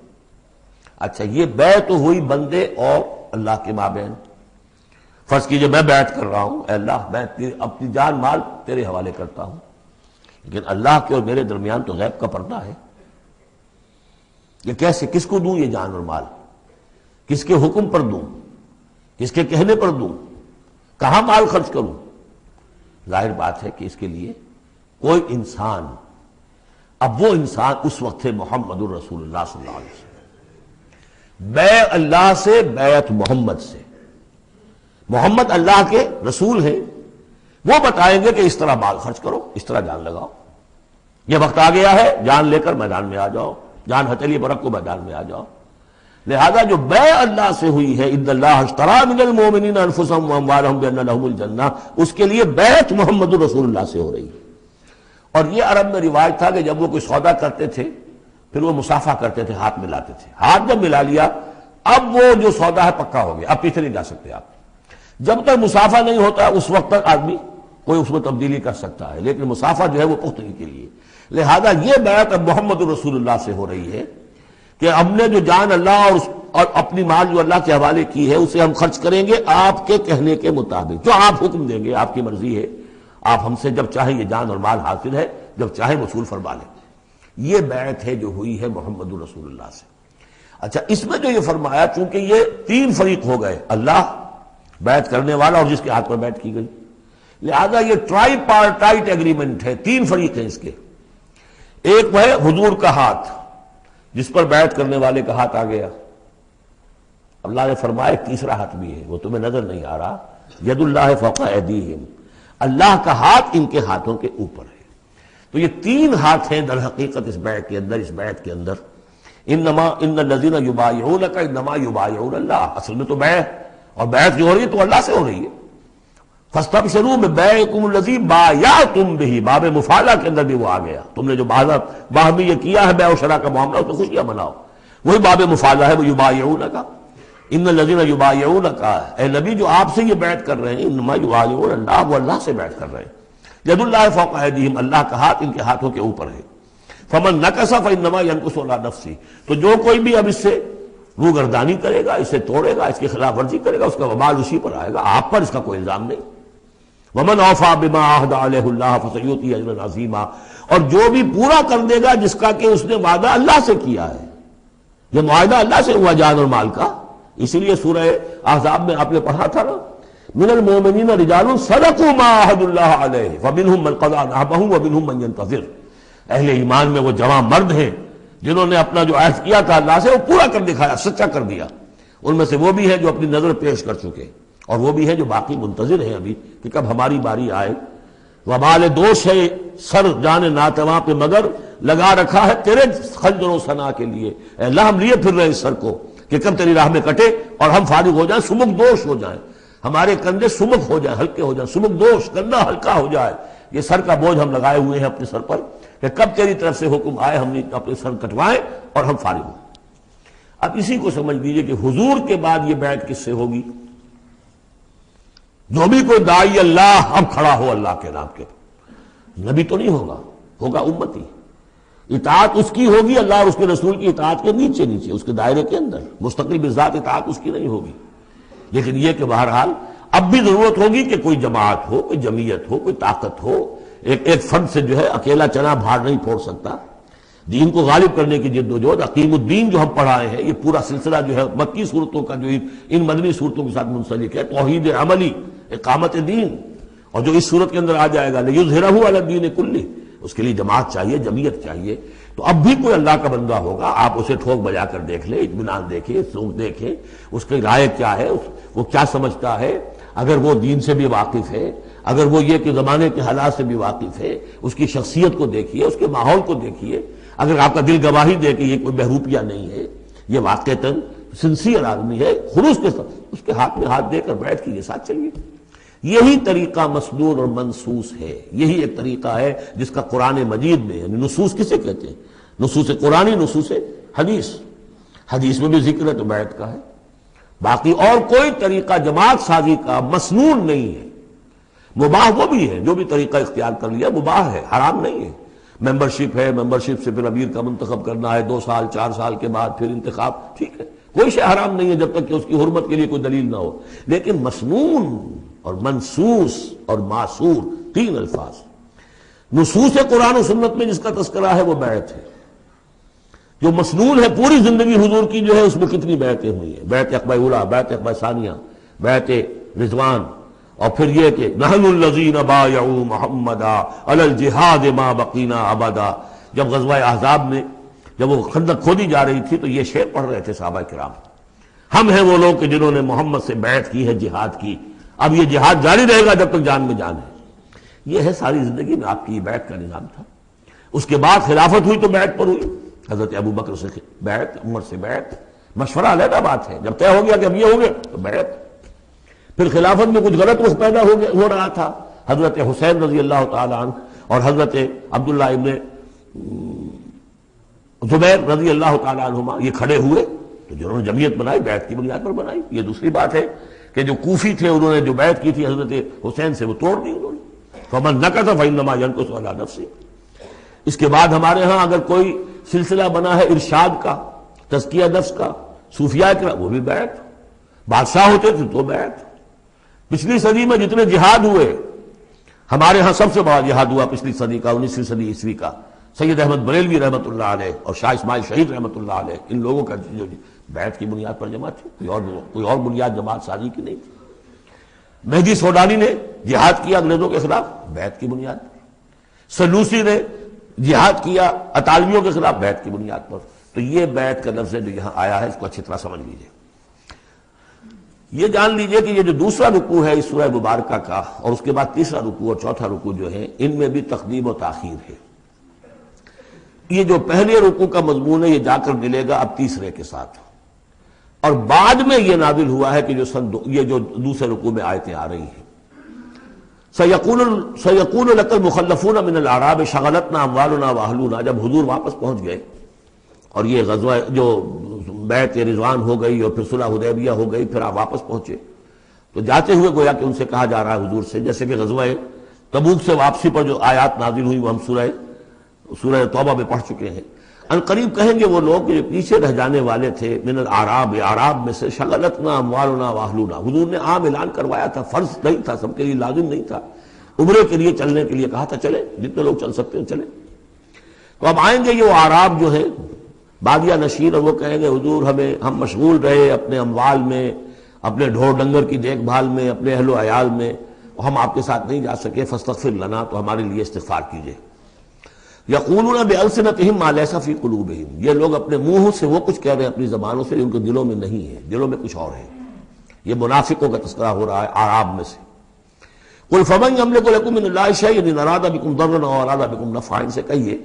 اچھا یہ بیع تو ہوئی بندے اور اللہ کے مابین۔ فرض کیجئے میں بیعت کر رہا ہوں، اے اللہ میں اپنی جان مال تیرے حوالے کرتا ہوں، لیکن اللہ کے اور میرے درمیان تو غیب کا پردہ ہے۔ کہ کیسے، کس کو دوں یہ جان اور مال، کس کے حکم پر دوں، کس کے کہنے پر دوں، کہاں مال خرچ کروں؟ ظاہر بات ہے کہ اس کے لیے کوئی انسان، اب وہ انسان اس وقت ہے محمد الرسول اللہ صلی اللہ علیہ وسلم، بیع اللہ سے، بیعت محمد سے۔ محمد اللہ کے رسول ہیں، وہ بتائیں گے کہ اس طرح مال خرچ کرو، اس طرح جان لگاؤ، یہ وقت آ گیا ہے جان لے کر میدان میں آ جاؤ، جان ہتھیلی پر رکھو میدان میں آ جاؤ۔ لہذا جو بیع اللہ سے ہوئی ہے، ان اللہ اشتری من المؤمنین انفسهم واموالهم بان لهم الجنہ، اس کے لیے بیعت محمد الرسول اللہ سے ہو رہی ہے۔ اور یہ عرب میں رواج تھا کہ جب وہ کوئی سودا کرتے تھے پھر وہ مصافحہ کرتے تھے، ہاتھ ملاتے تھے، ہاتھ جب ملا لیا اب وہ جو سودا ہے پکا ہو گیا، اب پیچھے نہیں جا سکتے آپ۔ جب تک مصافحہ نہیں ہوتا اس وقت تک آدمی کوئی اس میں تبدیلی کر سکتا ہے، لیکن مصافحہ جو ہے وہ پختگی کے لیے۔ لہذا یہ بیعت اب محمد الرسول اللہ سے ہو رہی ہے کہ ہم نے جو جان اللہ اور اپنی مال جو اللہ کے حوالے کی ہے اسے ہم خرچ کریں گے آپ کے کہنے کے مطابق، جو آپ حکم دیں گے، آپ کی مرضی ہے، آپ ہم سے جب چاہیں یہ جان اور مال حاصل ہے، جب چاہیں وصول فرما لیں۔ یہ بیعت ہے جو ہوئی ہے محمد الرسول اللہ سے۔ اچھا، اس میں جو یہ فرمایا، چونکہ یہ تین فریق ہو گئے، اللہ، بیعت کرنے والا اور جس کے ہاتھ پر بیعت کی گئی، لہذا یہ ٹرائی پارٹائٹ ایگریمنٹ ہے، تین فریق ہیں اس کے۔ ایک وہ ہے حضور کا ہاتھ، جس پر بیعت کرنے والے کا ہاتھ آ گیا۔ اللہ نے فرمایا ایک تیسرا ہاتھ بھی ہے، وہ تمہیں نظر نہیں آ رہا، ید اللہ فوق ایدیہم، اللہ کا ہاتھ ان کے ہاتھوں کے اوپر ہے۔ تو یہ تین ہاتھ ہیں در حقیقت اس بیعت کے اندر، اس بیعت کے اندر۔ ان الذین یبایعونک انما یبایعون اللہ، اصل میں تو بیعت، اور بیعت جو ہو رہی ہے تو اللہ سے ہو رہی ہے۔ فاستبشروا ببیعکم الذی بایعتم بہ، باب مفاعلہ کے اندر بھی وہ آ گیا، تم نے جو باہمی یہ کیا ہے بیع و شراء کا معاملہ، اس میں خوشیاں مناؤ، وہی باب مفاعلہ ہے، وہ یبایعونک۔ ان الذین یبایعونک، اے نبی جو آپ سے یہ بیعت کر رہے ہیں، انما یبایعون اللہ، وہ اللہ سے بیعت کر رہے ہیں۔ ید اللہ فوق ایدیہم، اللہ کا ہاتھ ان کے ہاتھوں کے اوپر ہے۔ فمن نکث فانما ینکث علی نفسہ، تو جو کوئی بھی اب اس سے روگردانی کرے گا، اسے توڑے گا، اس کی خلاف ورزی کرے گا، اس کا وبال اسی پر آئے گا، آپ پر اس کا کوئی الزام نہیں۔ ومن اوفی بما عہد علیہ اللہ فسیؤتی اجرا عظیما، اور جو بھی پورا کر دے گا جس کا کہ اس نے وعدہ اللہ سے کیا ہے، یہ معاہدہ اللہ سے ہوا جان اور مال کا۔ اسی لیے سورہ احزاب میں آپ نے پڑھا تھا نا، من المؤمنین رجال صدقوا ما عہدوا اللہ علیہ فمنہم من قضی نحبہ ومنہم من ینتظر۔ اہل ایمان میں وہ جوان مرد ہیں جنہوں نے اپنا جو عہد کیا تھا اللہ سے وہ پورا کر دکھایا، سچا کر دیا۔ ان میں سے وہ بھی ہیں جو اپنی نظر پیش کر چکے، اور وہ بھی ہیں جو باقی منتظر ہیں ابھی کہ کب ہماری باری آئے۔ وبال دوش ہے سر جان ناتواں پہ، مگر لگا رکھا ہے تیرے خنجر و ثنا کے لیے، اے اللہ ہم لیے پھر رہے اس سر کو کہ کب تیری راہ میں کٹے اور ہم فارغ ہو جائیں، سمک دوش ہو جائیں، ہمارے کندھے سمک ہو جائیں، ہلکے ہو جائیں، سمک دوش، کندھا ہلکا ہو جائے۔ یہ سر کا بوجھ ہم لگائے ہوئے ہیں اپنے سر پر کہ کب تیری طرف سے حکم آئے ہم نے اپنے سر کٹوائیں اور ہم فارغ ہوں۔ اب اسی کو سمجھ لیجئے کہ حضور کے بعد یہ بیعت کس سے ہوگی؟ جو بھی کوئی داعی اللہ اب کھڑا ہو اللہ کے نام کے، نبی تو نہیں ہوگا، ہوگا امتی، اطاعت اس کی ہوگی، اللہ اور اس کے رسول کی اطاعت کے نیچے نیچے، اس کے دائرے کے اندر، مستقل بذات اطاعت اس کی نہیں ہوگی۔ لیکن یہ کہ بہرحال اب بھی ضرورت ہوگی کہ کوئی جماعت ہو، کوئی جمعیت ہو، کوئی طاقت ہو، ایک فرد سے جو ہے اکیلا چنا بھاڑ نہیں پھوڑ سکتا۔ دین کو غالب کرنے کی جد و جہد، عقیم الدین جو ہم پڑھائے ہیں، یہ پورا سلسلہ جو ہے مکی صورتوں کا جو ان مدنی صورتوں کے ساتھ منسلک ہے، توحید عملی، اقامت دین، اور جو اس صورت کے اندر آ جائے گا لیظہرہ علی الدین کلہ، اس کے لیے جماعت چاہیے، جمعیت چاہیے۔ تو اب بھی کوئی اللہ کا بندہ ہوگا، آپ اسے ٹھوک بجا کر دیکھ لیں، اطمینان دیکھیں، سوچ دیکھیں، اس کی رائے کیا ہے، وہ کیا سمجھتا ہے، اگر وہ دین سے بھی واقف ہے، اگر وہ یہ کہ زمانے کے حالات سے بھی واقف ہے، اس کی شخصیت کو دیکھیے، اس کے ماحول کو دیکھیے، اگر آپ کا دل گواہی دے کہ یہ کوئی بہروپیہ نہیں ہے، یہ واقعتاً سنسیئر آدمی ہے، خلوص کے ساتھ اس کے ہاتھ میں ہاتھ دے کر بیٹھ کے یہ ساتھ چلیے۔ یہی طریقہ مسنون اور منصوص ہے، یہی ایک طریقہ ہے جس کا قرآن مجید میں، یعنی نصوص کسے کہتے ہیں؟ نصوص قرآنی، نصوص حدیث، حدیث میں بھی ذکر ہے تو بیعت کا ہے۔ باقی اور کوئی طریقہ جماعت سازی کا مسنون نہیں ہے، مباح وہ بھی ہے، جو بھی طریقہ اختیار کر لیا مباح ہے، حرام نہیں ہے۔ ممبرشپ ہے، ممبرشپ سے پھر امیر کا منتخب کرنا ہے، 2 سال 4 سال کے بعد پھر انتخاب، ٹھیک ہے، کوئی شے حرام نہیں ہے جب تک کہ اس کی حرمت کے لیے کوئی دلیل نہ ہو۔ لیکن مسنون اور منصوص اور معصور، تین الفاظ۔ نصوص قرآن و سنت میں جس کا تذکرہ ہے وہ بیعت ہے، جو مسنون ہے پوری زندگی حضور کی جو ہے اس میں کتنی بیعتیں ہوئی ہیں، بیعت عقبہ اولیٰ، بیعت عقبہ ثانیہ، بیعت رضوان، اور پھر یہ کہ نحن الذین بایعوا محمدا علی الجہاد ما بقینا ابدا. جب غزوہ احزاب میں جب وہ خندق کھودی جا رہی تھی تو یہ شعر پڑھ رہے تھے صحابہ کرام، ہم ہیں وہ لوگ کہ جنہوں نے محمد سے بیعت کی ہے، جہاد کی، اب یہ جہاد جاری رہے گا جب تک جان میں جان ہے. یہ ہے ساری زندگی میں آپ کی بیعت کا نظام تھا. اس کے بعد خلافت ہوئی تو بیعت پر ہوئی، حضرت ابو بکر سے بیعت، عمر سے بیعت، مشورہ علیحدہ بات ہے، جب طے ہو گیا کہ اب یہ ہو گئے تو بیعت. پھر خلافت میں کچھ غلط رخ پیدا ہو رہا تھا، حضرت حسین رضی اللہ تعالیٰ عنہ اور حضرت عبداللہ ابن زبیر رضی اللہ تعالیٰ عنہما یہ کھڑے ہوئے تو جنہوں نے جمعیت بنائی بیعت کی بنیاد پر بنائی. یہ دوسری بات ہے کہ جو کوفی تھے انہوں نے جو بیعت کی تھی حضرت حسین سے وہ توڑ دی انہوں نے. فمن نکث فانما ینکث علی نفسہ. اس کے بعد ہمارے ہاں اگر کوئی سلسلہ بنا ہے ارشاد کا، تزکیہ نفس کا، صوفیاء کا، وہ بھی بیعت. بادشاہ ہوتے تھے تو بیعت. پچھلی صدی میں جتنے جہاد ہوئے، ہمارے ہاں سب سے بڑا جہاد ہوا پچھلی صدی کا، 19ویں صدی عیسوی کا، سید احمد بریلوی رحمۃ اللہ علیہ اور شاہ اسماعیل شہید رحمۃ اللہ علیہ، ان لوگوں کا جو بیعت کی بنیاد پر جماعت تھی، کوئی اور بنیاد جماعت سازی کی نہیں تھی. مہدی سوڈانی نے جہاد کیا انگریزوں کے خلاف بیعت کی بنیاد پر، سلوسی نے جہاد کیا اطالویوں کے خلاف بیعت کی بنیاد پر. تو یہ بیعت کا لفظ جو یہاں آیا ہے اس کو اچھی طرح سمجھ لیجیے. یہ جان لیجئے کہ یہ جو دوسرا رکوع ہے اس سورہ مبارکہ کا، اور اس کے بعد تیسرا رکوع اور چوتھا رکوع جو ہے، ان میں بھی تقدیم و تاخیر ہے. یہ جو پہلے رکوع کا مضمون ہے یہ جا کر ملے گا اب تیسرے کے ساتھ، اور بعد میں یہ نازل ہوا ہے کہ یہ جو دوسرے رکوع میں آیتیں آ رہی ہیں. سَيَقُولُ لَكَ الْمُخَلَّفُونَ مِنَ الْأَعْرَابِ شَغَلَتْنَا أَمْوَالُنَا وَأَهْلُونَا. جب حضور واپس پہنچ گئے اور یہ غزوہ جو بیعت رضوان ہو گئی اور پھر صلح حدیبیہ ہو گئی، پھر آپ واپس پہنچے تو جاتے ہوئے گویا کہ ان سے کہا جا رہا ہے حضور سے، جیسے کہ غزوہ تبوک سے واپسی پر جو آیات نازل ہوئی وہ ہم سورہ توبہ میں پڑھ چکے ہیں. ان قریب کہیں گے وہ لوگ جو پیچھے رہ جانے والے تھے، من الاعراب، اعراب میں سے، شغلتنا اموالنا واہلونا. حضور نے عام اعلان کروایا تھا، فرض نہیں تھا، سب کے لیے لازم نہیں تھا. عمرے کے لیے چلنے کے لیے کہا تھا چلے، جتنے لوگ چل سکتے ہیں چلیں. تو اب آئیں گے یہ اعراب جو ہے بادیہ نشین، اور وہ کہیں گے حضور ہم مشغول رہے اپنے اموال میں، اپنے ڈھور ڈنگر کی دیکھ بھال میں، اپنے اہل و عیال میں، ہم آپ کے ساتھ نہیں جا سکے، فاستغفر لنا، تو ہمارے لیے استغفار کیجئے. یقولون بألسنتہم ما لیس فی قلوبہم. یہ لوگ اپنے منہ سے وہ کچھ کہہ رہے ہیں اپنی زبانوں سے، ان کے دلوں میں نہیں ہے، دلوں میں کچھ اور ہے. یہ منافقوں کا تذکرہ ہو رہا ہے اعراب میں سے. قل فمن یملک لکم من اللہ شیئا ان اراد بکم ضرا او اراد بکم نفعا. ان سے کہیے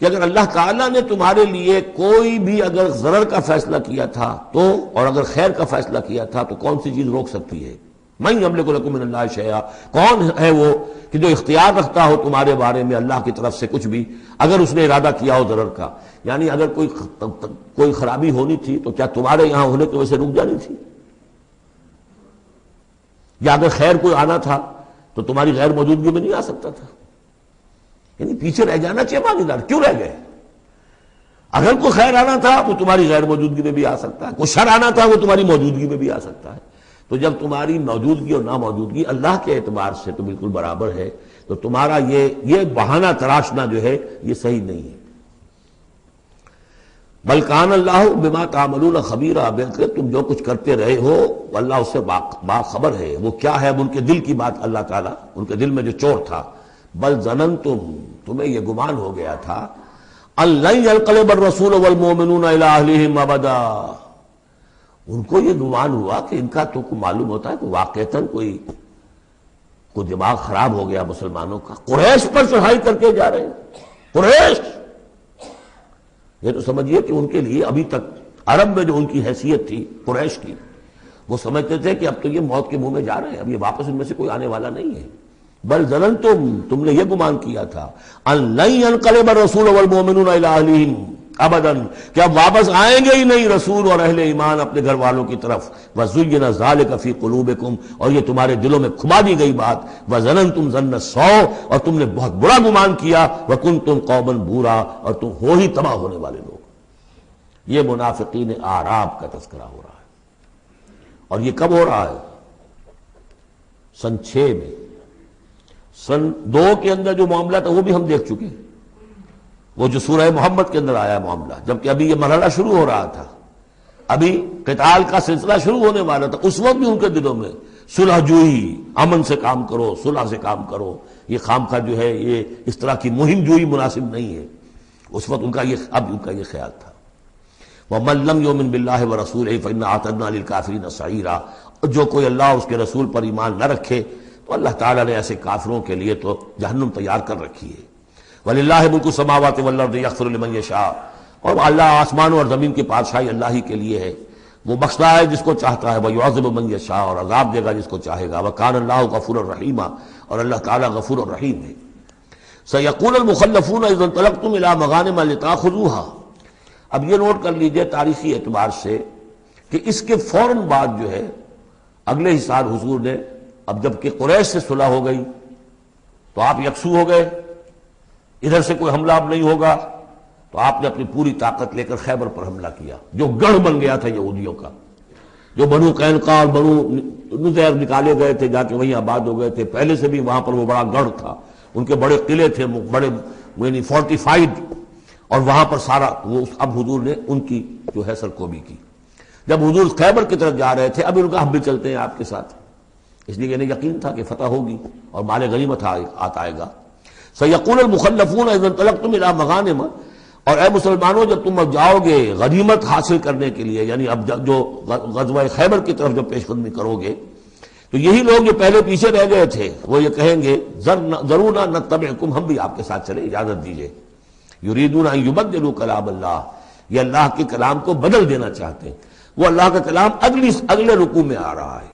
کہ اگر اللہ تعالیٰ نے تمہارے لیے کوئی بھی اگر ضرر کا فیصلہ کیا تھا تو، اور اگر خیر کا فیصلہ کیا تھا تو کون سی چیز روک سکتی ہے؟ من یملک لکم من اللہ شیئا، کون ہے وہ کہ جو اختیار رکھتا ہو تمہارے بارے میں اللہ کی طرف سے کچھ بھی، اگر اس نے ارادہ کیا ہو ضرر کا. یعنی اگر کوئی خرابی ہونی تھی تو کیا تمہارے یہاں ہونے کی وجہ سے رک جانی تھی؟ یا اگر خیر کوئی آنا تھا تو تمہاری غیر موجودگی میں نہیں آ سکتا تھا؟ یعنی پیچھے رہ جانا چاہیے ماندار، کیوں رہ گئے؟ اگر کوئی خیر آنا تھا تو تمہاری غیر موجودگی میں بھی آ سکتا ہے، کوئی شر آنا تھا وہ تمہاری موجودگی میں بھی آ سکتا ہے. تو جب تمہاری موجودگی اور ناموجودگی اللہ کے اعتبار سے تو بالکل برابر ہے، تو تمہارا یہ بہانہ تراشنا جو ہے یہ صحیح نہیں ہے. بل کان اللہ بما تعملون خبیرا، بلکہ تم جو کچھ کرتے رہے ہو اللہ اس سے باخبر ہے. وہ کیا ہے؟ اب ان کے دل کی بات اللہ تعالیٰ، ان کے دل میں جو چور تھا. بل ظننتم، تمہیں یہ گمان ہو گیا تھا، ان لن ينقلب الرسول والمؤمنون الى اہلہم ابدا. ان کو یہ گمان ہوا کہ ان کا تو معلوم ہوتا ہے کہ واقعتاً کوئی دماغ خراب ہو گیا مسلمانوں کا، قریش پر چڑھائی کر کے جا رہے ہیں. قریش، یہ تو سمجھیے کہ ان کے لیے ابھی تک عرب میں جو ان کی حیثیت تھی قریش کی، وہ سمجھتے تھے کہ اب تو یہ موت کے منہ میں جا رہے ہیں، اب یہ واپس ان میں سے کوئی آنے والا نہیں ہے. بل ظننتم، تم نے یہ گمان کیا تھا، ان لن ينقلب الرسول والمؤمنون الى اہلہم ابدا، کہ اب واپس آئیں گے ہی نہیں رسول اور اہل ایمان اپنے گھر والوں کی طرف. وزین ذلک فی قلوبکم، اور یہ تمہارے دلوں میں کھما دی گئی بات. وظننتم ظن السوء، اور تم نے بہت برا گمان کیا. وکنتم قوما بورا، اور تم ہو ہی تباہ ہونے والے لوگ. یہ منافقین اعراب کا تذکرہ ہو رہا ہے، اور یہ کب ہو رہا ہے؟ سن 6 میں. سن 2 کے اندر جو معاملہ تھا وہ بھی ہم دیکھ چکے. وہ جو سورہ محمد کے اندر آیا معاملہ، جبکہ ابھی یہ مرحلہ شروع ہو رہا تھا، ابھی قتال کا سلسلہ شروع ہونے والا تھا، اس وقت بھی ان کے دلوں میں صلح جوئی، امن سے کام کرو، صلح سے کام کرو، یہ خامخواہ جو ہے یہ اس طرح کی مہم جوئی مناسب نہیں ہے، اس وقت ان کا یہ خیال تھا۔ وَمَن لَّمْ يُؤْمِن بِاللَّهِ وَرَسُولِهِ فَإِنَّا أَعْتَدْنَا لِلْكَافِرِينَ سَعِيرًا، جو کوئی اللہ اس کے رسول پر ایمان نہ رکھے تو اللہ تعالیٰ نے ایسے کافروں کے لیے تو جہنم تیار کر رکھی ہے۔ وَلِلَّهِ مُلْكُ السَّمَاوَاتِ وَالْأَرْضِ يَغْفِرُ لِمَن يَشَاءُ، اور اللہ آسمانوں اور زمین کی بادشاہی اللہ ہی کے لیے ہے، وہ بخشتا ہے جس کو چاہتا ہے، وَيُعَذِّبُ مَن يَشَاءُ، اور عذاب دے گا جس کو چاہے گا، وَكَانَ اللَّهُ غَفُورًا رَحِيمًا، اور اللہ تعالیٰ غفور الرحیم ہے۔ سَيَقُولُ الْمُخَلَّفُونَ إِذَا انطَلَقْتُمْ إِلَىٰ مَغَانِمَ لِتَأْخُذُوهَا، اب یہ نوٹ کر لیجئے تاریخی اعتبار سے کہ اس کے فوراً بعد جو ہے اگلے ہی سال حضور نے، اب جب کہ قریش سے صلح ہو گئی تو آپ یکسو ہو گئے، ادھر سے کوئی حملہ اب نہیں ہوگا، تو آپ نے اپنی پوری طاقت لے کر خیبر پر حملہ کیا، جو گڑھ بن گیا تھا یہودیوں کا، جو بنو قینقاع اور بنو نذیر نکالے گئے تھے، جا کے وہیں آباد ہو گئے تھے، پہلے سے بھی وہاں پر وہ بڑا گڑھ تھا، ان کے بڑے قلعے تھے، بڑے یعنی فورٹیفائڈ، اور وہاں پر سارا وہ اب حضور نے ان کی جو ہے سرکوبی کی۔ جب حضور خیبر کی طرف جا رہے تھے، اب ان کا ہم بھی چلتے ہیں آپ کے ساتھ، اس لیے انہیں یقین تھا کہ فتح ہوگی اور مال غنیمت آئے گا۔ سَيَقُولُ الْمُخَلَّفُونَ إِذَا انطَلَقْتُمْ إِلَىٰ مَغَانِمَ، اور اے مسلمانوں جب تم اب جاؤ گے غنیمت حاصل کرنے کے لیے، یعنی اب جو غزوہ خیبر کی طرف جب پیش قدمی کرو گے، تو یہی لوگ جو پہلے پیچھے رہ گئے تھے وہ یہ کہیں گے ذرونا نتبعکم، ہم بھی آپ کے ساتھ چلیں، اجازت دیجیے۔ یریدون ان یبدلوا کلام اللہ، یہ اللہ کے کلام کو بدل دینا چاہتے ہیں، وہ اللہ کا کلام اگلے رکوع میں آ رہا ہے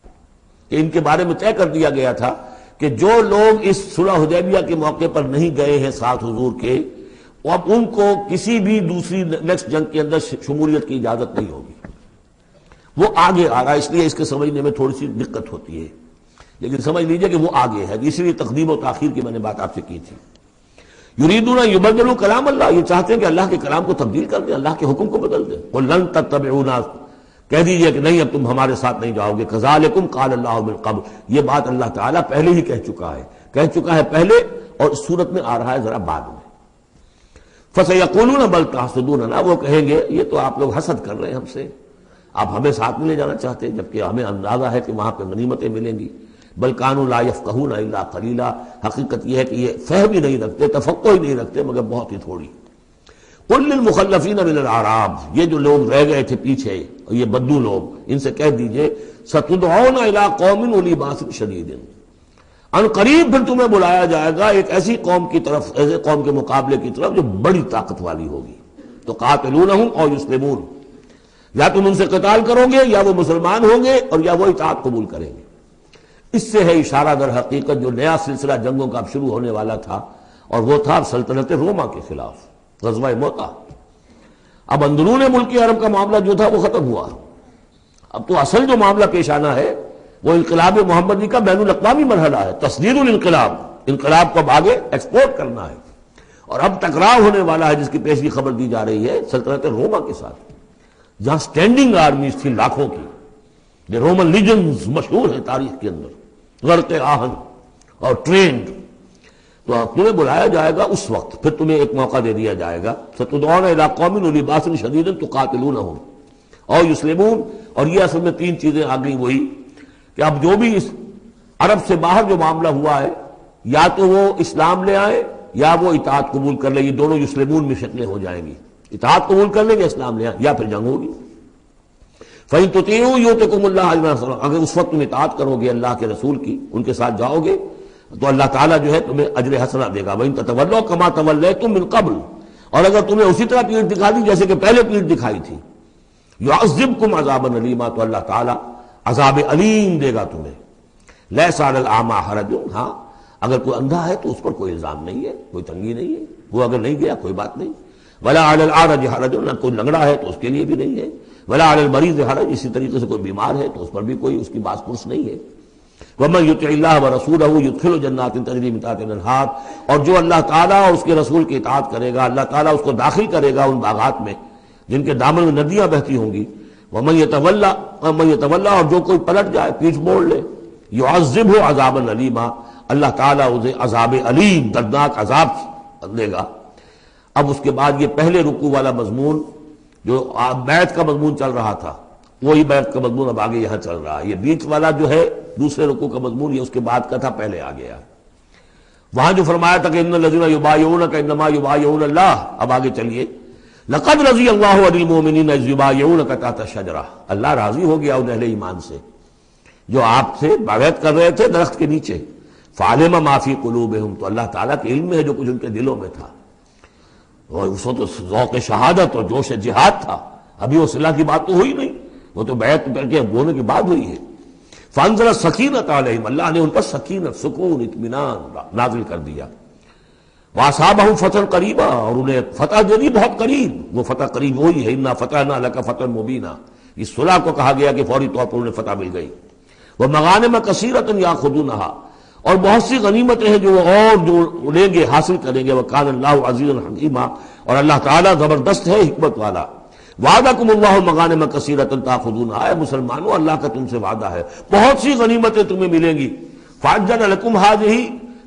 کہ ان کے بارے میں طے کر دیا گیا تھا کہ جو لوگ اس صلح حدیبیہ کے موقع پر نہیں گئے ہیں ساتھ حضور کے، اب ان کو کسی بھی دوسری نیکسٹ جنگ کے اندر شمولیت کی اجازت نہیں ہوگی، وہ آگے آ رہا ہے، اس لیے اس کے سمجھنے میں تھوڑی سی دقت ہوتی ہے، لیکن سمجھ لیجئے کہ وہ آگے ہے، اسی لیے تقدیم و تاخیر کی میں نے بات آپ سے کی تھی۔ یریدون ان یبدلوا کلام اللہ، یہ چاہتے ہیں کہ اللہ کے کلام کو تبدیل کر دیں، اللہ کے حکم کو بدل دیں۔ قل لن تتبعونا، کہہ دیجئے کہ نہیں اب تم ہمارے ساتھ نہیں جاؤ گے، کذالکم قال اللہ من قبل، یہ بات اللہ تعالیٰ پہلے ہی کہہ چکا ہے پہلے، اور اس صورت میں آ رہا ہے ذرا بعد میں۔ فسیقولون بل تحسدوننا، وہ کہیں گے یہ تو آپ لوگ حسد کر رہے ہیں ہم سے، آپ ہمیں ساتھ میں لے جانا چاہتے ہیں، جبکہ ہمیں اندازہ ہے کہ وہاں پہ غنیمتیں ملیں گی۔ بل کانوا لا یفقہون الا قلیلا، حقیقت یہ ہے کہ یہ فہم ہی نہیں رکھتے، تفقہ ہی نہیں رکھتے مگر بہت ہی تھوڑی۔ قل للمخلفین من الاعراب، یہ جو لوگ رہ گئے تھے پیچھے، یہ بدو لوگ، ان سے کہہ دیجئے ستدعون الی قوم اولی باس شدید، ان قریب پھر تمہیں بلایا جائے گا ایک ایسی قوم کی طرف، ایسے قوم کے مقابلے کی طرف جو بڑی طاقت والی ہوگی، تو قاتلونہم او یسلمون، یا تم ان سے قتال کرو گے یا وہ مسلمان ہوں گے اور یا وہ اطاعت قبول کریں گے۔ اس سے ہے اشارہ در حقیقت جو نیا سلسلہ جنگوں کا اب شروع ہونے والا تھا، اور وہ تھا سلطنت روما کے خلاف غزوہ موتا۔ اب اندرون ملک عرب کا معاملہ جو تھا وہ ختم ہوا، اب تو اصل جو معاملہ پیش آنا ہے وہ انقلاب محمدی کا بین الاقوامی مرحلہ ہے، تصدیر الانقلاب، انقلاب کو اب آگے ایکسپورٹ کرنا ہے، اور اب ٹکراؤ ہونے والا ہے جس کی پیشگی خبر دی جا رہی ہے سلطنت روما کے ساتھ، جہاں سٹینڈنگ آرمیز تھی لاکھوں کی، یہ رومن لیجنز مشہور ہیں تاریخ کے اندر، غرق آہن اور ٹرینڈ، تو تمہیں بلایا جائے گا اس وقت، پھر تمہیں ایک موقع دے دیا جائے گا، ستدعون الی قوم اولی باس شدید تقاتلونہم او یسلمون، اور یہ اصل میں تین چیزیں آ گئی وہی کہ اب جو بھی اس عرب سے باہر جو معاملہ ہوا ہے، یا تو وہ اسلام لے آئے یا وہ اطاعت قبول کر لیں، یہ دونوں یسلمون میں شکلیں ہو جائیں گی، اطاعت قبول کر لیں یا اسلام لے آئیں، یا پھر جنگ ہوگی۔ فَإِن تُطِيعُوا يُؤْتِكُمُ اللَّهُ أَجْرًا حَسَنًا، اگر اس وقت تم اطاعت کرو گے اللہ کے رسول کی، ان کے ساتھ جاؤ گے تو اللہ تعالیٰ جو ہے تمہیں اجر حسنہ دے گا۔ وَإِن تَتَوَلَّوْا كَمَا تَوَلَّيْتُم مِّن قَبْلُ، اور اگر تمہیں اسی طرح پیٹھ دکھا دی جیسے کہ پہلے پیٹھ دکھائی تھی، يُعَذِّبْكُمْ عَذَابًا عَلِيمًا، تو اللہ تعالیٰ عذاب علیم دے گا تمہیں۔ لَيْسَ عَلَى الْأَعْمَىٰ حَرَجٌ، ہاں اگر کوئی اندھا ہے تو اس پر کوئی الزام نہیں ہے، کوئی تنگی نہیں ہے، وہ اگر نہیں گیا کوئی بات نہیں۔ وَلَا عَلَى الْأَعْرَجِ حَرَجٌ، نہ کوئی لنگڑا ہے تو اس کے لیے بھی نہیں ہے۔ وَلَا عَلَى الْمَرِيضِ حَرَجٌ، اسی طریقے سے کوئی بیمار ہے تو اس پر بھی کوئی اس کی باس پرس نہیں ہے۔ وَمَن يُطِعِ اللَّهَ وَرَسُولَهُ يُدْخِلْهُ جَنَّاتٍ تَجْرِي مِن تَحْتِهَا الْأَنْهَارُ، اور جو اللہ تعالیٰ اور اس کے رسول کی اطاعت کرے گا اللہ تعالیٰ اس کو داخل کرے گا ان باغات میں جن کے دامن میں ندیاں بہتی ہوں گی۔ وَمَن يَتَوَلَّى، اور جو کوئی پلٹ جائے، پیٹھ موڑ لے، يُعَذِّبْهُ عَذَابًا عَلِيمًا، اللہ تعالیٰ اسے عذاب علیم، دردناک عذاب دے گا۔ اب اس کے بعد یہ پہلے رکوع والا مضمون جو بیعت کا مضمون چل رہا تھا وہی بیعت کا مضمون اب آگے یہاں چل رہا ہے. یہ بیچ والا جو ہے دوسرے رکوع کا مضمون یہ اس کے بعد کا تھا، پہلے آ گیا. وہاں جو فرمایا تھا کہ ان الذین یبایعونک انما یبایعون اللہ، اب آگے چلیے. لقد رضی اللہ عن المؤمنین اذ یبایعونک تحت الشجرہ، اللہ راضی ہو گیا ان اہل ایمان سے جو آپ سے بیعت کر رہے تھے درخت کے نیچے. فعلم ما فی قلوبہم، تو اللہ تعالیٰ کے علم میں ہے جو کچھ ان کے دلوں میں تھا. اور اس وقت تو ذوق شہادت اور جوش جہاد تھا، ابھی وہ صلح کی بات تو ہوئی نہیں، وہ تو بیعت کر کے ہونے کی بات ہوئی ہے. فانزل السکینۃ علیہم، اللہ نے ان پر سکینت، سکون، اطمینان نازل کر دیا. واصابہم فتح قریبا، اور انہیں فتح دے دی بہت قریب. وہ فتح قریب وہی ہے انا فتحنا لک فتحا مبینا، اس صلح کو کہا گیا کہ فوری طور پر انہیں فتح مل گئی. ومغانم کثیرۃ یاخذونھا، اور بہت سی غنیمتیں ہیں جو وہ اور جو لیں گے، حاصل کریں گے. وکان اللہ عزیزا حکیما، اور اللہ تعالیٰ زبردست ہے، حکمت والا. وعدکم اللہ مغانم کثیرۃ تاخذونھا، اے مسلمانوں اللہ کا تم سے وعدہ ہے بہت سی غنیمتیں تمہیں ملیں گی. فعجل لکم ہذہ،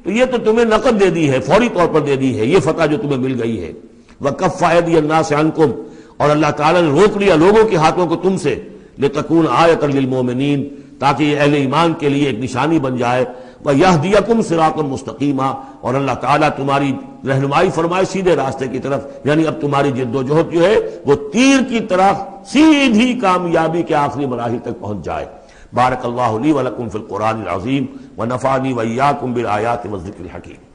تو یہ تو تمہیں نقد دے دی ہے، فوری طور پر دے دی ہے یہ فتح جو تمہیں مل گئی ہے. وکف ایدی الناس عنکم، اور اللہ تعالیٰ نے روک لیا لوگوں کے ہاتھوں کو تم سے. لتکون آیۃ للمؤمنین، تاکہ یہ اہل ایمان کے لیے ایک نشانی بن جائے. وَيَهْدِيَكُمْ صِرَاطًا مُسْتَقِيمًا، اور اللہ تعالیٰ تمہاری رہنمائی فرمائے سیدھے راستے کی طرف. یعنی اب تمہاری جد و جہد جو ہے وہ تیر کی طرح سیدھی کامیابی کے آخری مراحل تک پہنچ جائے. بارک اللہ لی ولکم فی القرآن العظیم ونفعنی وإیاکم بالآیات والذکر الحکیم.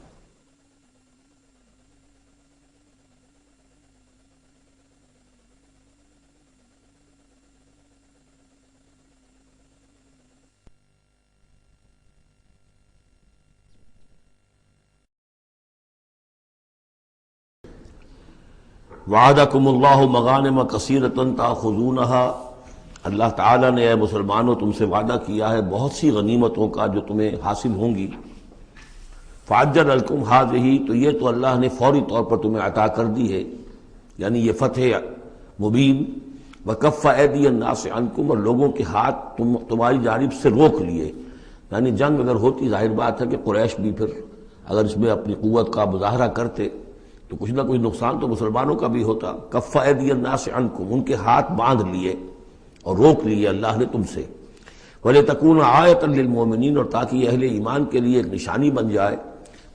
وعدکم اللہ مغانم کثیرۃ تاخذونھا، اللہ تعالیٰ نے اے مسلمانوں تم سے وعدہ کیا ہے بہت سی غنیمتوں کا جو تمہیں حاصل ہوں گی. فعجل لکم ہذہ، تو یہ تو اللہ نے فوری طور پر تمہیں عطا کر دی ہے، یعنی یہ فتح مبین. وکف ایدی الناس عنکم، اور لوگوں کے ہاتھ تمہاری جانب سے روک لیے. یعنی جنگ اگر ہوتی ظاہر بات ہے کہ قریش بھی پھر اگر اس میں اپنی قوت کا مظاہرہ کرتے تو کچھ نہ کچھ نقصان تو مسلمانوں کا بھی ہوتا. کف ایدی الناس عنکم، ان کے ہاتھ باندھ لیے اور روک لیے اللہ نے تم سے. وَلِتَكُونَ آیَةً لِّلْمُؤْمِنِينَ، اور تاکہ یہ اہل ایمان کے لیے ایک نشانی بن جائے.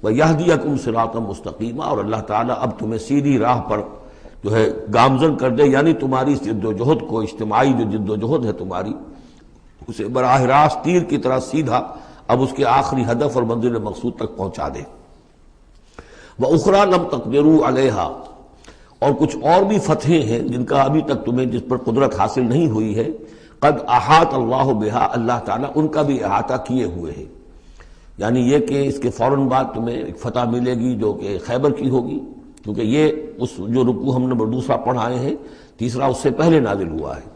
وَيَهْدِيَكُمْ صِرَاطًا مُسْتَقِيمًا، اور اللہ تعالیٰ اب تمہیں سیدھی راہ پر جو ہے گامزن کر دے. یعنی تمہاری اس جد و جہد کو، اجتماعی جو جد و جہد ہے تمہاری، اسے براہ راست تیر کی طرح سیدھا اب اس کے آخری ہدف اور منزل مقصود تک پہنچا دے. وَأُخْرَىٰ لَمْ تَقْدِرُوا عَلَيْهَا، اور کچھ اور بھی فتحیں ہیں جن کا ابھی تک تمہیں جس پر قدرت حاصل نہیں ہوئی ہے. قد احاط اللہ بہا، اللہ تعالیٰ ان کا بھی احاطہ کیے ہوئے ہے. یعنی یہ کہ اس کے فوراً بعد تمہیں ایک فتح ملے گی جو کہ خیبر کی ہوگی، کیونکہ یہ اس جو رکوع ہم نے دوسرا پڑھائے ہیں تیسرا اس سے پہلے نازل ہوا ہے.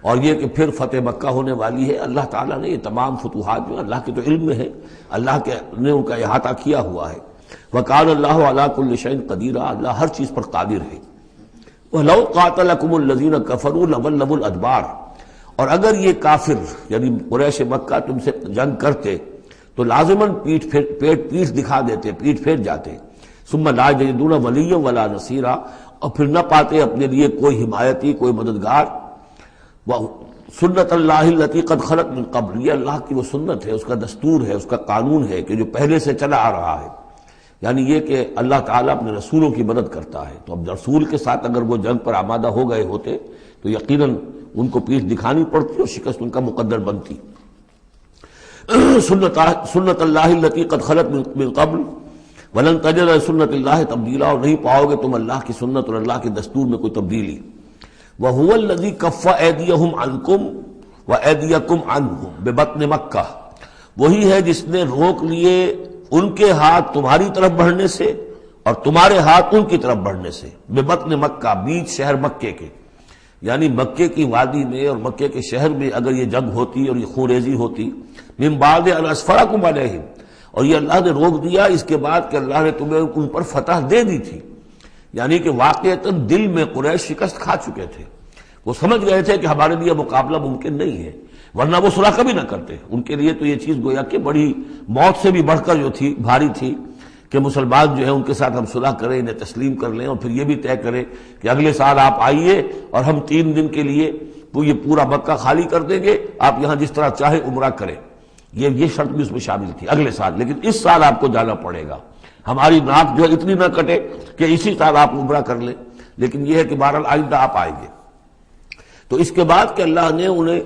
اور یہ کہ پھر فتح مکہ ہونے والی ہے. اللہ تعالیٰ نے یہ تمام فتوحات جو اللہ کے تو علم میں ہے، اللہ کے نے ان کا احاطہ کیا ہوا ہے. وَقَالَ اللَّهُ عَلَىٰ كُلِّ شَيْءٍ قَدِيرٌ، اللہ ہر چیز پر قادر ہے. وَلَوْ قَاتَلَكُمُ الَّذِينَ كَفَرُوا لَوَلَّوُا الْأَدْبَارَ، اور اگر یہ کافر یعنی قریش مکہ تم سے جنگ کرتے تو لازماً پیٹ دکھا دیتے، پیٹ پھیر جاتے. ثُمَّ لَا يَجِدُونَ وَلِيًّا وَلَا نَصِيرًا، اور پھر نہ پاتے اپنے لیے کوئی حمایتی، کوئی مددگار. سنت اللہ التی قد خلت من قبل، یہ اللہ کی وہ سنت ہے، اس کا دستور ہے، اس کا قانون ہے کہ جو پہلے سے چلا آ رہا ہے. یعنی یہ کہ اللہ تعالیٰ اپنے رسولوں کی مدد کرتا ہے. تو اب رسول کے ساتھ اگر وہ جنگ پر آمادہ ہو گئے ہوتے تو یقیناً ان کو پیٹھ دکھانی پڑتی اور شکست ان کا مقدر بنتی. سنت اللہ التی قد خلت من قبل ولن تجد لسنت اللہ تبدیلا، اور نہیں پاؤ گے تم اللہ کی سنت اور اللہ کے دستور میں کوئی تبدیلی. وَهُوَ الَّذِي كَفَّ أَيْدِيَهُمْ عَنْكُمْ وَأَيْدِيَكُمْ عَنْهُمْ بِبَطْنِ مَكَّةَ، وہی ہے جس نے روک لیے ان کے ہاتھ تمہاری طرف بڑھنے سے اور تمہارے ہاتھ ان کی طرف بڑھنے سے. بِبَطْنِ مکہ، بیچ شہر مکے کے، یعنی مکے کی وادی میں اور مکے کے شہر میں اگر یہ جنگ ہوتی اور یہ خون ریزی ہوتی. من بعد ان اسفرکم علیہم، اور یہ اللہ نے روک دیا اس کے بعد کہ اللہ نے تمہیں ان پر فتح دے دی تھی. یعنی کہ واقعتاً دل میں قریش شکست کھا چکے تھے، وہ سمجھ گئے تھے کہ ہمارے لیے مقابلہ ممکن نہیں ہے، ورنہ وہ صلح کبھی نہ کرتے. ان کے لیے تو یہ چیز گویا کہ بڑی موت سے بھی بڑھ کر جو تھی بھاری تھی کہ مسلمان جو ہے ان کے ساتھ ہم صلح کریں، انہیں تسلیم کر لیں، اور پھر یہ بھی طے کریں کہ اگلے سال آپ آئیے اور ہم 3 دن کے لیے یہ پورا مکہ خالی کر دیں گے، آپ یہاں جس طرح چاہے عمرہ کریں۔ یہ شرط بھی اس میں شامل تھی اگلے سال، لیکن اس سال آپ کو جانا پڑے گا، ہماری ناک جو ہے اتنی نہ کٹے کہ اسی سال آپ عمرہ کر لیں، لیکن یہ ہے کہ بہرحال آئندہ آپ آئیں گے۔ تو اس کے بعد کہ اللہ نے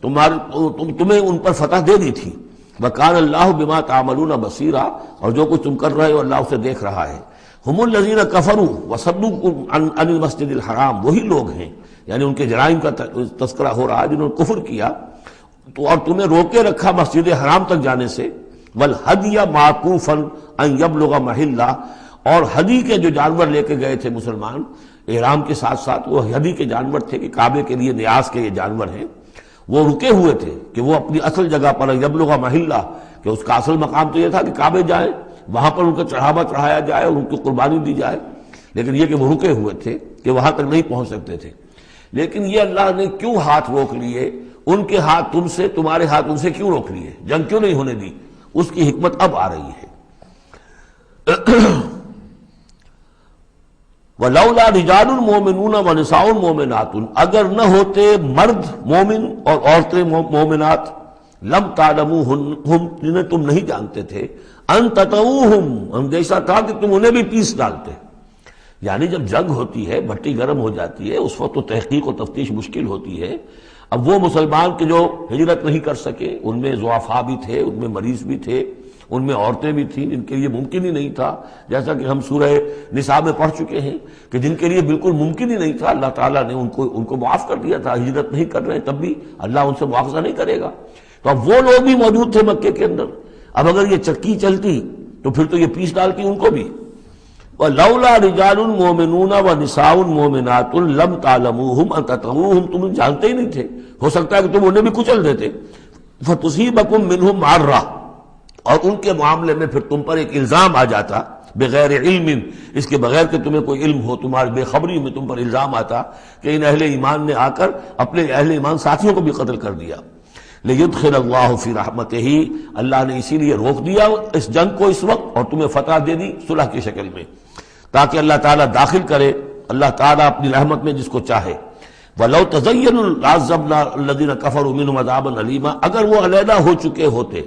تمہیں ان پر فتح دے دی تھی، وَكَانَ اللَّهُ بِمَا تَعْمَلُونَ بَصِيرًا، اور جو کچھ تم کر رہے ہو اللہ اسے دیکھ رہا ہے۔ هُمُ الَّذِينَ كَفَرُوا وَصَدُّوكُمْ عَنِ الْمَسْجِدِ الْحَرَامِ، وہی لوگ ہیں، یعنی ان کے جرائم کا تذکرہ ہو رہا ہے جنہوں نے کفر کیا تو اور تمہیں روکے رکھا مسجد حرام تک جانے سے، وَالْهَدْيَ مَعْكُوفًا أَن يَبْلُغَ مَحِلَّهُ، اور ہدی کے جو جانور لے کے گئے تھے مسلمان احرام کے ساتھ ساتھ، وہ ہدی کے جانور تھے کہ کعبے کے لیے نیاز کے یہ جانور ہیں، وہ رکے ہوئے تھے کہ وہ اپنی اصل جگہ پر یبلغ محلہ، کہ اس کا اصل مقام تو یہ تھا کہ کعبے جائیں، وہاں پر ان کا چڑھاوا چڑھایا جائے اور ان کی قربانی دی جائے، لیکن یہ کہ وہ رکے ہوئے تھے کہ وہاں تک نہیں پہنچ سکتے تھے۔ لیکن یہ اللہ نے کیوں ہاتھ روک لیے، ان کے ہاتھ تم سے، تمہارے ہاتھ ان سے کیوں روک لیے، جنگ کیوں نہیں ہونے دی، اس کی حکمت اب آ رہی ہے۔ وَلَوْلَا رِجَالٌ مُؤْمِنُونَ وَنِسَاءٌ مُؤْمِنَاتٌ، اگر نہ ہوتے مرد مومن اور عورتیں مومنات، لم تعلموہم، جنہیں تم نہیں جانتے تھے، ان تطؤوہم، اندیشہ تھا کہ تم انہیں بھی پیس ڈالتے۔ یعنی جب جنگ ہوتی ہے، بھٹی گرم ہو جاتی ہے، اس وقت تو تحقیق و تفتیش مشکل ہوتی ہے۔ اب وہ مسلمان کے جو ہجرت نہیں کر سکے، ان میں ضعفاء بھی تھے، ان میں مریض بھی تھے، ان میں عورتیں بھی تھیں جن کے لیے ممکن ہی نہیں تھا، جیسا کہ ہم سورہ نساء میں پڑھ چکے ہیں کہ جن کے لیے بالکل ممکن ہی نہیں تھا، اللہ تعالیٰ نے ان کو معاف کر دیا تھا، ہجرت نہیں کر رہے تب بھی اللہ ان سے معاوضہ نہیں کرے گا۔ تو اب وہ لوگ بھی موجود تھے مکے کے اندر، اب اگر یہ چکی چلتی تو پھر تو یہ پیس ڈالتی ان کو بھی۔ وَلَوْلَا رِجَالٌ مُؤْمِنُونَ وَنِسَاءٌ مُؤْمِنَاتٌ لَمْ تَعْلَمُوهُمْ أَن تَطْئُوهُمْ، تم جانتے ہی نہیں تھے، ہو سکتا ہے کہ تم انہیں بھی کچل دیتے، فَتُصِيبَكُم مِّنْهُمْ مَعَرَّةٌ، اور ان کے معاملے میں پھر تم پر ایک الزام آ جاتا، بغیر علم، اس کے بغیر کہ تمہیں کوئی علم ہو، تمہاری بے خبری میں تم پر الزام آتا کہ ان اہل ایمان نے آ کر اپنے اہل ایمان ساتھیوں کو بھی قتل کر دیا۔ لِيُدْخِلَ اللَّهُ فِي رَحْمَتِهِ، اللہ نے اسی لیے روک دیا اس جنگ کو اس وقت اور تمہیں فتح دے دی صلح کی شکل میں، تاکہ اللہ تعالیٰ داخل کرے اللہ تعالیٰ اپنی رحمت میں جس کو چاہے۔ وَلَوْ تَزَيَّنُوا لَعَذَّبْنَا الَّذِينَ كَفَرُوا مِنْهُمْ عَذَابًا أَلِيمًا، اگر وہ علیحدہ ہو چکے ہوتے،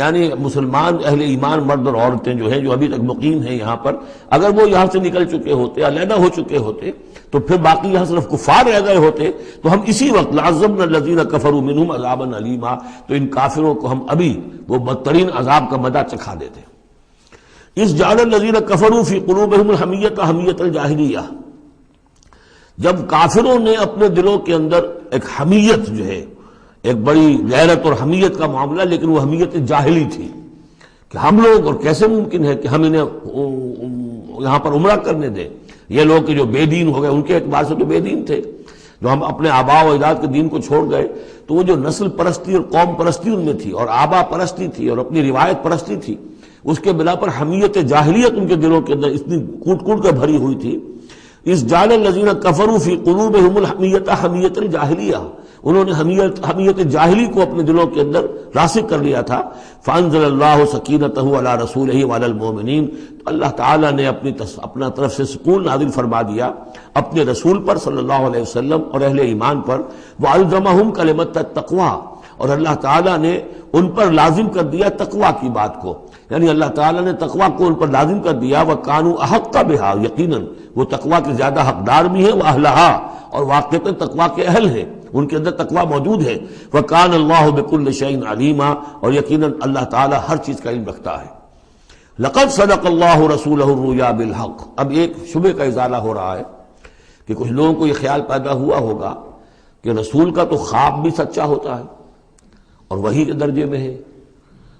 یعنی مسلمان اہل ایمان مرد اور عورتیں جو ہیں جو ابھی تک مقیم ہیں یہاں پر، اگر وہ یہاں سے نکل چکے ہوتے، علیحدہ ہو چکے ہوتے، تو پھر باقی یہاں صرف کفار رہ گئے ہوتے، تو ہم اسی وقت لَعَذَّبْنَا الَّذِينَ كَفَرُوا مِنْهُمْ عَذَابًا أَلِيمًا، تو ان کافروں کو ہم ابھی وہ بدترین عذاب کا مزہ چکھا دیتے۔ اس جعل الذین کفروا فی قلوبہم الحمیۃ حمیۃ الجاہلیہ، جب کافروں نے اپنے دلوں کے اندر ایک حمیت جو ہے، ایک بڑی غیرت اور حمیت کا معاملہ، لیکن وہ حمیت جاہلی تھی کہ ہم لوگ، اور کیسے ممکن ہے کہ ہم انہیں یہاں پر عمرہ کرنے دیں، یہ لوگ کہ جو بے دین ہو گئے، ان کے اعتبار سے تو بے دین تھے، جو ہم اپنے آباء و اجداد کے دین کو چھوڑ گئے، تو وہ جو نسل پرستی اور قوم پرستی ان میں تھی، اور آبا پرستی تھی، اور اپنی روایت پرستی تھی، اس کے بنا پر حمیت جاہلیت ان کے دلوں کے اندر اتنی کوٹ کوٹ کر بھری ہوئی تھی۔ اس جعل الذین کفروا فی قلوبہم الحمیۃ حمیۃ الجاہلیہ، انہوں نے حمیت جاہلی کو اپنے دلوں کے اندر راسخ کر لیا تھا۔ فانزل اللہ سکینتہ علی رسولہ وعلی المؤمنین، تو اللہ تعالیٰ نے اپنا طرف سے سکون نازل فرما دیا اپنے رسول پر صلی اللہ علیہ وسلم اور اہل ایمان پر۔ وَأَلْزَمَهُمْ کلمۃ التقویٰ، اور اللہ تعالیٰ نے ان پر لازم کر دیا تقویٰ کی بات کو، یعنی اللہ تعالیٰ نے تقویٰ کو ان پر لازم کر دیا۔ وَكَانُوا أَحَقَّ بِهَا، یقیناً وہ تقویٰ کے زیادہ حقدار بھی ہیں، وَأَهْلَهَا، اور واقعتاً تقویٰ کے اہل ہیں، ان کے اندر تقویٰ موجود ہے۔ وَكَانَ اللَّهُ بِكُلِّ شَيْءٍ عَلِيمًا، اور یقیناً اللہ تعالیٰ ہر چیز کا علم رکھتا ہے۔ لَقَدْ صَدَقَ اللَّهُ رَسُولَهُ الرُّؤْيَا بِالْحَقِّ، اب ایک شبہ کا ازالہ ہو رہا ہے کہ کچھ لوگوں کو یہ خیال پیدا ہوا ہوگا کہ رسول کا تو خواب بھی سچا ہوتا ہے اور وہی کے درجے میں ہے۔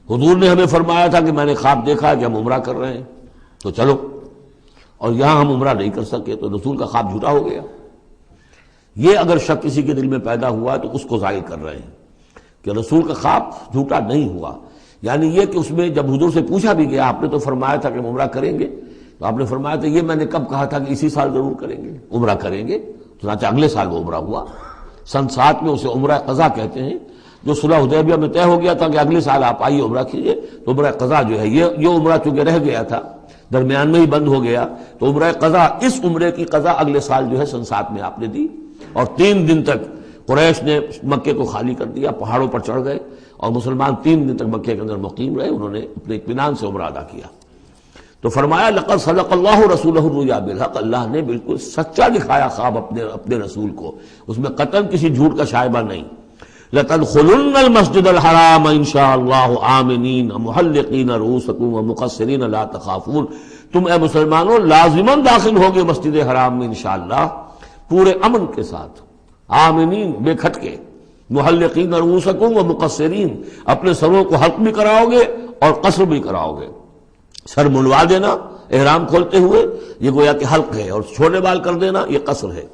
حضور نے ہمیں فرمایا تھا کہ میں نے خواب دیکھا ہے کہ ہم عمرہ کر رہے ہیں، تو چلو، اور یہاں ہم عمرہ نہیں کر سکے تو رسول کا خواب جھوٹا ہو گیا۔ یہ اگر شک کسی کے دل میں پیدا ہوا تو اس کو ظاہر کر رہے ہیں کہ رسول کا خواب جھوٹا نہیں ہوا، یعنی یہ کہ اس میں جب حضور سے پوچھا بھی گیا، آپ نے تو فرمایا تھا کہ ہم عمرہ کریں گے، تو آپ نے فرمایا تھا یہ میں نے کب کہا تھا کہ اسی سال ضرور کریں گے، عمرہ کریں گے، چنانچہ اگلے سال وہ عمرہ ہوا۔ سن 7 میں اسے عمرہ قضا کہتے ہیں، جو صلح حدیبیہ میں طے ہو گیا تھا کہ اگلے سال آپ آئیے عمرہ کیجئے، تو عمرہ قضا جو ہے یہ عمرہ چونکہ رہ گیا تھا، درمیان میں ہی بند ہو گیا، تو عمرہ قضا، اس عمرے کی قضا اگلے سال جو ہے سن 7 میں آپ نے دی، اور 3 دن تک قریش نے مکے کو خالی کر دیا، پہاڑوں پر چڑھ گئے، اور مسلمان 3 دن تک مکے کے اندر مقیم رہے، انہوں نے اپنے اطمینان سے عمرہ ادا کیا۔ تو فرمایا لقد صدق اللہ رسولہ الرؤیا بالحق، اللہ نے بالکل سچا دکھایا خواب اپنے رسول کو، اس میں قطعاً کسی جھوٹ کا شائبہ نہیں۔ لتدخلن المسجد الحرام ان شاء اللہ آمنین محلقین رؤوسکم ومقصرین لا تخافون، تم اے مسلمانوں لازماً داخل ہوگے مسجد حرام میں انشاءاللہ پورے امن کے ساتھ، آمنین بے کھٹکے، محلقین رؤوسکم ومقصرین، اپنے سروں کو حلق بھی کراؤ گے اور قصر بھی کراؤ گے۔ سر منڈوا دینا احرام کھولتے ہوئے یہ گویا کہ حلق ہے، اور چھوٹے بال کر دینا یہ قصر ہے۔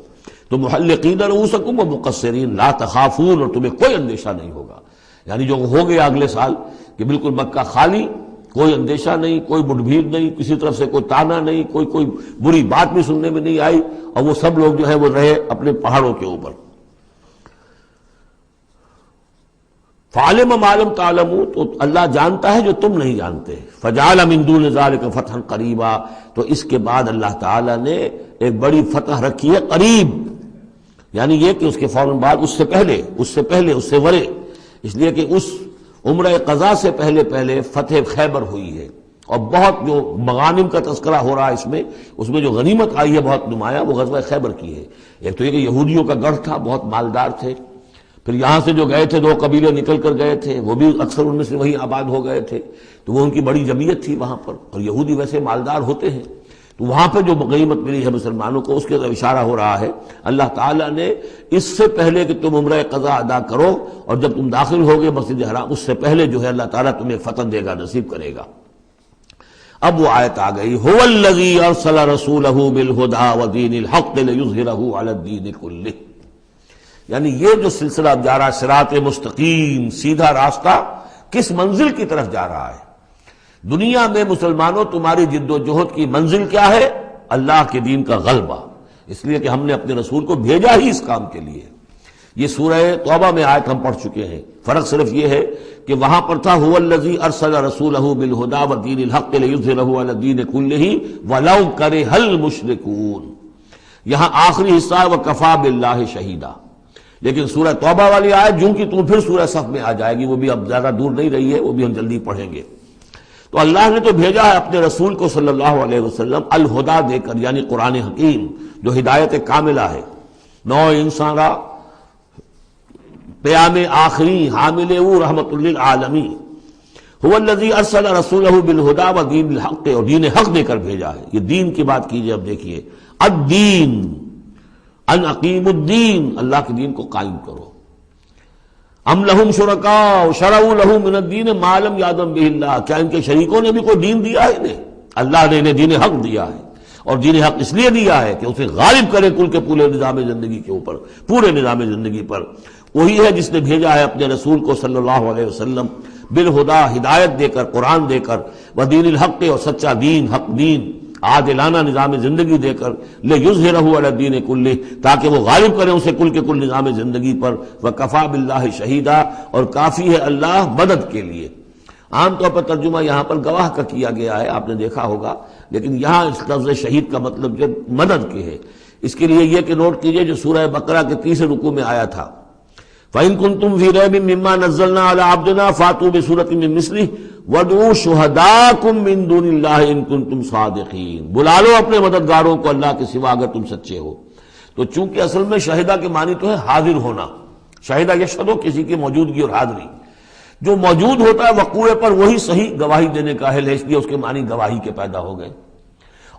تو محلقین رؤوسکم ومقصرین لا تخافون، اور تمہیں کوئی اندیشہ نہیں ہوگا، یعنی جو ہو گیا اگلے سال کہ بالکل مکہ خالی، کوئی اندیشہ نہیں، کوئی مٹ بھیڑ نہیں، کسی طرف سے کوئی تانا نہیں، کوئی بری بات بھی سننے میں نہیں آئی، اور وہ سب لوگ جو ہے وہ رہے اپنے پہاڑوں کے اوپر۔ فعلم ما لم تعلموا، تو اللہ جانتا ہے جو تم نہیں جانتے۔ فجعل من دون ذلك فتحا قریبا، تو اس کے بعد اللہ تعالیٰ نے ایک بڑی فتح رکھی ہے قریب، یعنی یہ کہ اس کے فوراً بعد اس سے ورے، اس لیے کہ اس عمرہ قضا سے پہلے فتح خیبر ہوئی ہے، اور بہت جو مغانم کا تذکرہ ہو رہا ہے اس میں جو غنیمت آئی ہے بہت نمایاں، وہ غزوہ خیبر کی ہے۔ ایک تو یہ کہ یہودیوں کا گڑھ تھا، بہت مالدار تھے، پھر یہاں سے جو گئے تھے 2 قبیلے نکل کر گئے تھے، وہ بھی اکثر ان میں سے وہیں آباد ہو گئے تھے، تو وہ ان کی بڑی جمعیت تھی وہاں پر، اور یہودی ویسے مالدار ہوتے ہیں، تو وہاں پہ جو غنیمت ملی ہے مسلمانوں کو اس کے طرف اشارہ ہو رہا ہے۔ اللہ تعالیٰ نے اس سے پہلے کہ تم عمرہ قضا ادا کرو اور جب تم داخل ہوگے مسجد حرام، اس سے پہلے جو ہے اللہ تعالیٰ تمہیں فتح دے گا، نصیب کرے گا۔ اب وہ آیت آ گئی، هو الذی ارسل رسولہ بالہدی ودین الحق لیظہرہ علی الدین کلہ، یعنی یہ جو سلسلہ اب جا رہا ہے صراط مستقیم، سیدھا راستہ کس منزل کی طرف جا رہا ہے؟ دنیا میں مسلمانوں تمہاری جد و جہد کی منزل کیا ہے؟ اللہ کے دین کا غلبہ، اس لیے کہ ہم نے اپنے رسول کو بھیجا ہی اس کام کے لیے۔ یہ سورہ توبہ میں آیت ہم پڑھ چکے ہیں، فرق صرف یہ ہے کہ وہاں پر تھا هو الذی ارسل رسولہ بالہدی ودین الحق لیظہرہ علی الدین کلہ ولو کرہ المشرکون، یہاں آخری حصہ ہے وکفی باللہ شہیدا۔ لیکن سورہ توبہ والی آیت جوں کی تم پھر سورہ صف میں آ جائے گی، وہ بھی اب زیادہ دور نہیں رہی ہے، وہ بھی ہم جلدی پڑھیں گے۔ تو اللہ نے تو بھیجا ہے اپنے رسول کو صلی اللہ علیہ وسلم الہدا دے کر، یعنی قرآن حکیم جو ہدایت کاملہ ہے، نو انسان را پیام آخری حامل او رحمت للعالمین، هو الذی ارسل رسولہ بالہدی ودین الحق، اور دین حق دے کر بھیجا ہے۔ یہ دین کی بات کیجئے، اب دیکھیے الدین، ان اقیم الدین، اللہ کے دین کو قائم کرو۔ ام لہم شرکاء شرعوا لہم من الدین ما لم یأذن بہ اللہ، کیا ان کے شریکوں نے بھی کوئی دین دیا ہے انہیں؟ اللہ نے انہیں دین حق دیا ہے، اور دین حق اس لیے دیا ہے کہ اسے غالب کرے کل کے پورے نظام زندگی کے اوپر، پورے نظام زندگی پر۔ وہی ہے جس نے بھیجا ہے اپنے رسول کو صلی اللہ علیہ وسلم بالہدا، ہدایت دے کر، قرآن دے کر، ودین الحق، اور سچا دین، حق دین، عادلانہ نظام زندگی دے کر، لیظہرہ علی الدین کلہ، تاکہ وہ غالب کریں اسے کل کے کل نظام زندگی پر، وکفی باللہ شہیدا، اور کافی ہے اللہ مدد کے لیے۔ عام طور پر ترجمہ یہاں پر گواہ کا کیا گیا ہے، آپ نے دیکھا ہوگا، لیکن یہاں اس لفظ شہید کا مطلب جو مدد کے ہے۔ اس کے لیے یہ کہ نوٹ کیجئے جو سورہ بقرہ کے 30 رکوع میں آیا تھا، فَإِن كُنتُمْ فِي رَيْبٍ مِّمَّا نَزَّلْنَا عَلَىٰ عَبْدِنَا فَأْتُوا بِسُورَةٍ مِّن مِّثْلِهِ وَادْعُوا شُهَدَاءَكُم مِّن دُونِ اللَّهِ إِن كُنتُمْ صَادِقِينَ، بلا لو اپنے مددگاروں کو اللہ کے سوا اگر تم سچے ہو۔ تو چونکہ اصل میں شہیدہ کے معنی تو ہے حاضر ہونا، شہیدہ یشہد، کسی کی موجودگی اور حاضری، جو موجود ہوتا ہے وقوع پر وہی صحیح گواہی دینے کا اہل ہے، اس لیے اس کے معنی گواہی کے پیدا ہو گئے،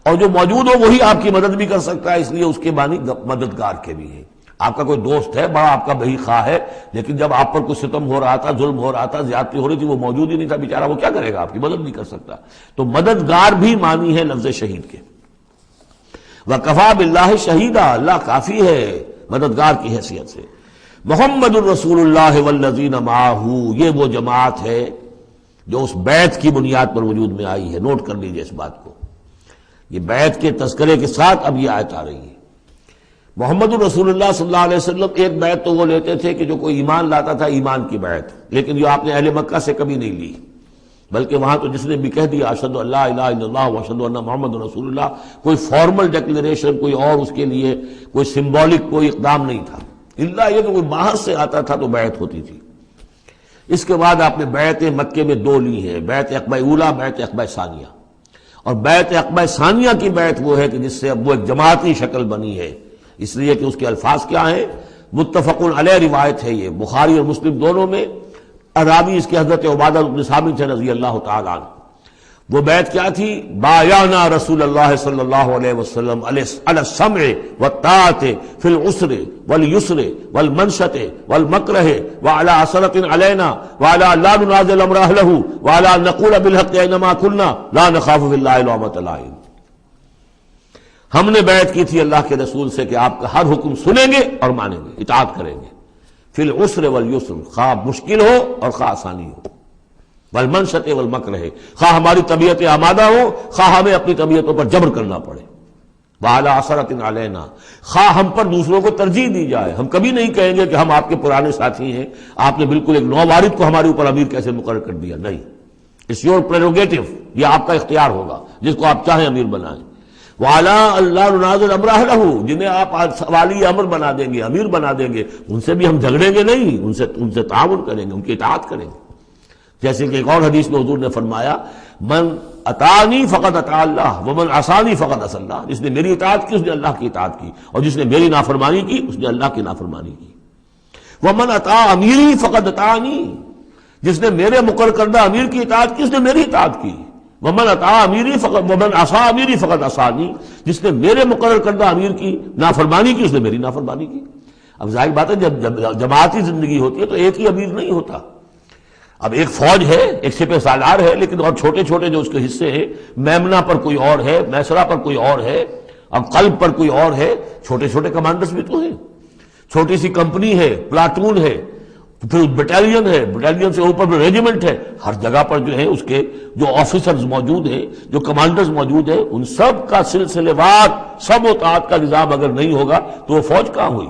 اور جو موجود ہو وہی آپ کی مدد بھی کر سکتا ہے، اس لیے اس کے معنی مددگار کے بھی ہے۔ آپ کا کوئی دوست ہے، بڑا آپ کا بہی خواہ ہے، لیکن جب آپ پر کوئی ستم ہو رہا تھا، ظلم ہو رہا تھا، زیادتی ہو رہی تھی، وہ موجود ہی نہیں تھا بیچارہ، وہ کیا کرے گا؟ آپ کی مدد نہیں کر سکتا۔ تو مددگار بھی معنی ہے لفظ شہید کے۔ وَكَفَى بِاللَّهِ شَهِيدًا، اللہ کافی ہے مددگار کی حیثیت سے۔ محمد الرسول اللہ والذین معہ، یہ وہ جماعت ہے جو اس بیعت کی بنیاد پر وجود میں آئی ہے۔ نوٹ کر لیجئے اس بات کو، یہ بیعت کے تذکرے کے ساتھ اب یہ آیت آ رہی ہے۔ محمد الرسول اللہ صلی اللہ علیہ وسلم ایک بیعت تو وہ لیتے تھے کہ جو کوئی ایمان لاتا تھا، ایمان کی بیعت، لیکن جو آپ نے اہل مکہ سے کبھی نہیں لی، بلکہ وہاں تو جس نے بھی کہہ دیا اشہد ان لا الہ الا اللہ واشہد ان محمد رسول اللہ، کوئی فارمل ڈیکلیریشن، کوئی اور اس کے لیے کوئی سمبولک کوئی اقدام نہیں تھا، الا یہ کہ کوئی باہر سے آتا تھا تو بیعت ہوتی تھی۔ اس کے بعد آپ نے بیعت مکے میں دو لی ہیں، بیعت عقبہ اولیٰ، بیعت عقبہ ثانیہ۔ اور بیعت عقبہ ثانیہ کی بیعت وہ ہے کہ جس سے اب وہ ایک جماعتی شکل بنی ہے، اس لیے کہ اس کے الفاظ کیا ہیں، متفق علیہ روایت ہے، یہ بخاری اور مسلم دونوں میں، راوی اس کے حضرت عبادہ بن صامت رضی اللہ تعالیٰ عنہ۔ وہ بیعت کیا تھی؟ بایعنا رسول اللہ صلی اللہ علیہ وسلم علی السمع والطاعۃ فی العسر والیسر والمنشط والمکرہ وعلی عثرۃ علینا وعلی لا ننازل امر اہلہ وعلی ان نقول بالحق اینما کنا لا نخاف فی اللہ لومۃ لائم۔ ہم نے بیعت کی تھی اللہ کے رسول سے کہ آپ کا ہر حکم سنیں گے اور مانیں گے، اطاعت کریں گے، فی العسر والیسر، خواہ مشکل ہو اور خواہ آسانی ہو، والمنشط والمکرہ، خواہ ہماری طبیعت آمادہ ہو، خواہ ہمیں اپنی طبیعتوں پر جبر کرنا پڑے، وعلی عثرۃ علینا، خواہ ہم پر دوسروں کو ترجیح دی جائے۔ ہم کبھی نہیں کہیں گے کہ ہم آپ کے پرانے ساتھی ہیں، آپ نے بالکل ایک نووارد کو ہمارے اوپر امیر کیسے مقرر کر دیا، نہیں، اٹس یور پریروگیٹو، یہ آپ کا اختیار ہوگا، جس کو آپ چاہیں امیر بنائیں۔ وعلی اللہ ننازل امر اہلہ، جنہیں آپ والی امر بنا دیں گے، امیر بنا دیں گے، ان سے بھی ہم جھگڑیں گے نہیں، ان سے تعاون کریں گے، ان کی اطاعت کریں گے۔ جیسے کہ ایک اور حدیث میں حضور نے فرمایا من اطاعنی فقد اطاع اللہ ومن عصانی فقد عصی اللہ، جس نے میری اطاعت کی اس نے اللہ کی اطاعت کی، اور جس نے میری نافرمانی کی اس نے اللہ کی نافرمانی کی۔ ومن اطاع امیری فقد اطاعنی، جس نے میرے مقرر کردہ امیر کی اطاعت کی اس نے میری اطاعت کی۔ ومن اطاع امیری فقد ومن عصی امیری فقد عصانی، جس نے میرے مقرر کردہ امیر کی نافرمانی کی اس نے میری نافرمانی کی۔ اب ظاہر بات ہے جب جماعتی زندگی ہوتی ہے تو ایک ہی امیر نہیں ہوتا، اب ایک فوج ہے، ایک سپہ سالار ہے، لیکن اور چھوٹے چھوٹے جو اس کے حصے ہیں، میمنہ پر کوئی اور ہے، میسرہ پر کوئی اور ہے، اب قلب پر کوئی اور ہے، چھوٹے چھوٹے کمانڈرز بھی تو ہیں، چھوٹی سی کمپنی ہے، پلاٹون ہے، پھر بٹالین ہے، بٹالین سے اوپر ریجیمنٹ ہے، ہر جگہ پر جو ہے اس کے جو آفیسرز موجود ہیں، جو کمانڈرز موجود ہیں، ان سب کا سلسلے وار سب و طاعت کا نظام اگر نہیں ہوگا تو وہ فوج کہاں ہوئی؟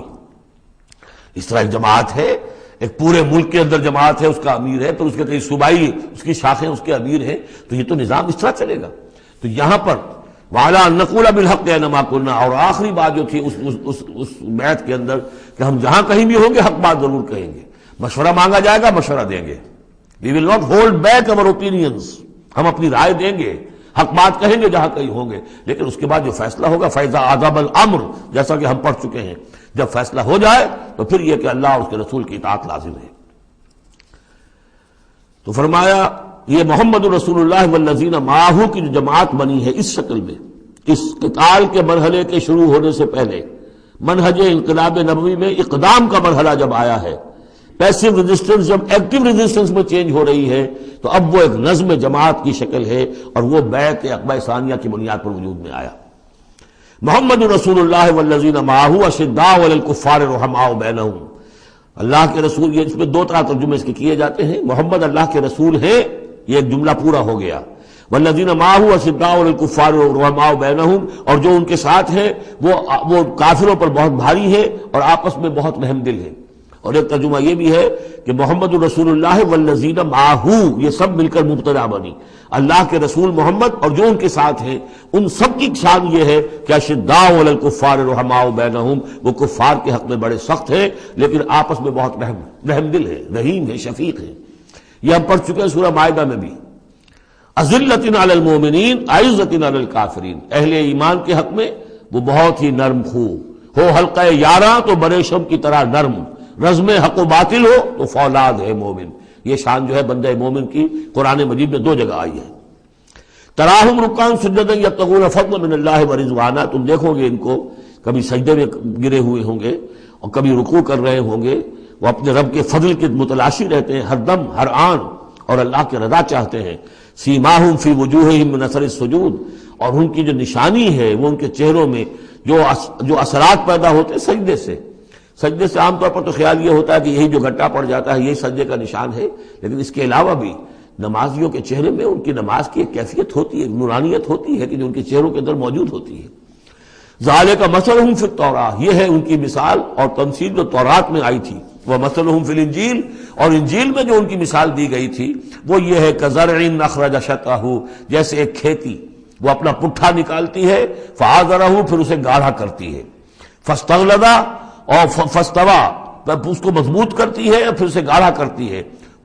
اس طرح ایک جماعت ہے، ایک پورے ملک کے اندر جماعت ہے، اس کا امیر ہے، پھر اس کے کئی صوبائی اس کی شاخیں اس کے امیر ہیں، تو یہ تو نظام اس طرح چلے گا۔ تو یہاں پر وعلیٰ ان نقول بالحق اینما کنا، اور آخری بات جو تھی اس بیعت کے اندر کہ ہم جہاں کہیں بھی ہوں گے حق بات ضرور کہیں گے، مشورہ مانگا جائے گا مشورہ دیں گے، وی ول ناٹ ہولڈ بیک اور اوپینینز، ہم اپنی رائے دیں گے، حق بات کہیں گے جہاں کہیں ہوں گے، لیکن اس کے بعد جو فیصلہ ہوگا فیضا عذاب الامر، جیسا کہ ہم پڑھ چکے ہیں، جب فیصلہ ہو جائے تو پھر یہ کہ اللہ اور اس کے رسول کی اطاعت لازم ہے۔ تو فرمایا یہ محمد رسول اللہ والذین معہ کی جو جماعت بنی ہے اس شکل میں، اس قتال کے مرحلے کے شروع ہونے سے پہلے، منہج انقلاب نبوی میں اقدام کا مرحلہ جب آیا ہے، پیسو ریزسٹنس جب ایکٹیو ریزسٹنس میں چینج ہو رہی ہے، تو اب وہ ایک نظم جماعت کی شکل ہے، اور وہ بیعت عقبہ ثانیہ کی بنیاد پر وجود میں آیا۔ محمد رسول اللہ والذین معہ اشداء علی الکفار رحماء بینہم، اللہ کے رسول، یہ اس میں دو طرح ترجمے اس کے کیے جاتے ہیں، محمد اللہ کے رسول ہیں، یہ ایک جملہ پورا ہو گیا، والذین معہ اشداء علی الکفار رحماء بینہم، اور جو ان کے ساتھ ہیں وہ کافروں پر بہت بھاری ہے اور آپس میں بہت رحم دل ہے۔ اور ایک ترجمہ یہ بھی ہے کہ محمد رسول اللہ والذین معہ، یہ سب مل کر مبتدا بنی، اللہ کے رسول محمد اور جو ان کے ساتھ ہیں ان سب کی شان یہ ہے کہ اشداء علی الکفار رحماء بینہم، وہ کفار کے حق میں بڑے سخت ہیں لیکن آپس میں بہت رحم دل ہے، رحیم ہے، شفیق ہے۔ یہ ہم پڑھ چکے ہیں سورہ مائدہ میں بھی، اذلۃ علی المؤمنین اعزۃ علی الکافرین، اہل ایمان کے حق میں وہ بہت ہی نرم خو ہو، حلقہ یاراں تو بریشم کی طرح نرم، رزم حق و باطل ہو تو فولاد ہے مومن۔ یہ شان جو ہے بندہ مومن کی قرآن مجید میں دو جگہ آئی ہے۔ تراہم رکعاً سجدا یبتغون فضلا من اللہ ورضوانا، تم دیکھو گے ان کو کبھی سجدے میں گرے ہوئے ہوں گے اور کبھی رکوع کر رہے ہوں گے، وہ اپنے رب کے فضل کے متلاشی رہتے ہیں ہر دم ہر آن، اور اللہ کی رضا چاہتے ہیں۔ سیماہم فی وجوہہم من اثر السجود، اور ان کی جو نشانی ہے وہ ان کے چہروں میں جو اثرات پیدا ہوتے ہیں سجدے سے عام طور پر تو خیال یہ ہوتا ہے کہ یہی جو گھٹا پڑ جاتا ہے یہی سجدے کا نشان ہے، لیکن اس کے علاوہ بھی نمازیوں کے چہرے میں ان کی نماز کی ایک کیفیت ہوتی ہے، نورانیت ہوتی ہے کہ جو ان کے چہروں کے اندر موجود ہوتی ہے۔ ذالک مثلہم فی التوراۃ، یہ ہے ان کی مثال اور تمثیل جو تورات میں آئی تھی، وَمَثَلُهُمْ فِي الْإِنْجِيلِ، اور انجیل میں جو ان کی مثال دی گئی تھی وہ یہ ہے كَزَرْعٍ أَخْرَجَ شَطْأَهُ، جیسے ایک کھیتی وہ اپنا پٹھا نکالتی ہے، فَآزَرَهُ، پھر اسے گاڑھا کرتی ہے، فَاسْتَغْلَظَ، اور فَاسْتَوَىٰ، اس کو مضبوط کرتی ہے اور پھر اسے گاڑھا کرتی ہے،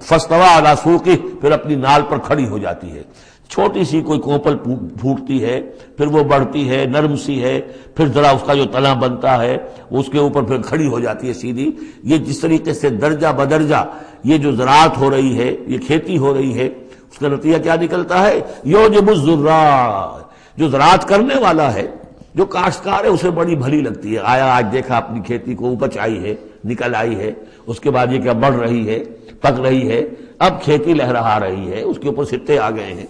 فَاسْتَوَىٰ عَلَىٰ سُوقِهِ، پھر اپنی نال پر کھڑی ہو جاتی ہے۔ چھوٹی سی کوئی کوپل پھوٹتی ہے، پھر وہ بڑھتی ہے، نرم سی ہے، پھر ذرا اس کا جو تنا بنتا ہے اس کے اوپر پھر کھڑی ہو جاتی ہے سیدھی۔ یہ جس طریقے سے درجہ بدرجہ یہ جو زراعت ہو رہی ہے، یہ کھیتی ہو رہی ہے، اس کا نتیجہ کیا نکلتا ہے؟ یوجب الزراع، جو زراعت کرنے والا ہے، جو کاشتکار ہے، اسے بڑی بھلی لگتی ہے۔ آیا آج دیکھا اپنی کھیتی کو اپج آئی ہے، نکل آئی ہے، اس کے بعد یہ کیا بڑھ رہی ہے، پک رہی ہے، اب کھیتی لہرا رہی ہے، اس کے اوپر سٹے آ گئے ہیں۔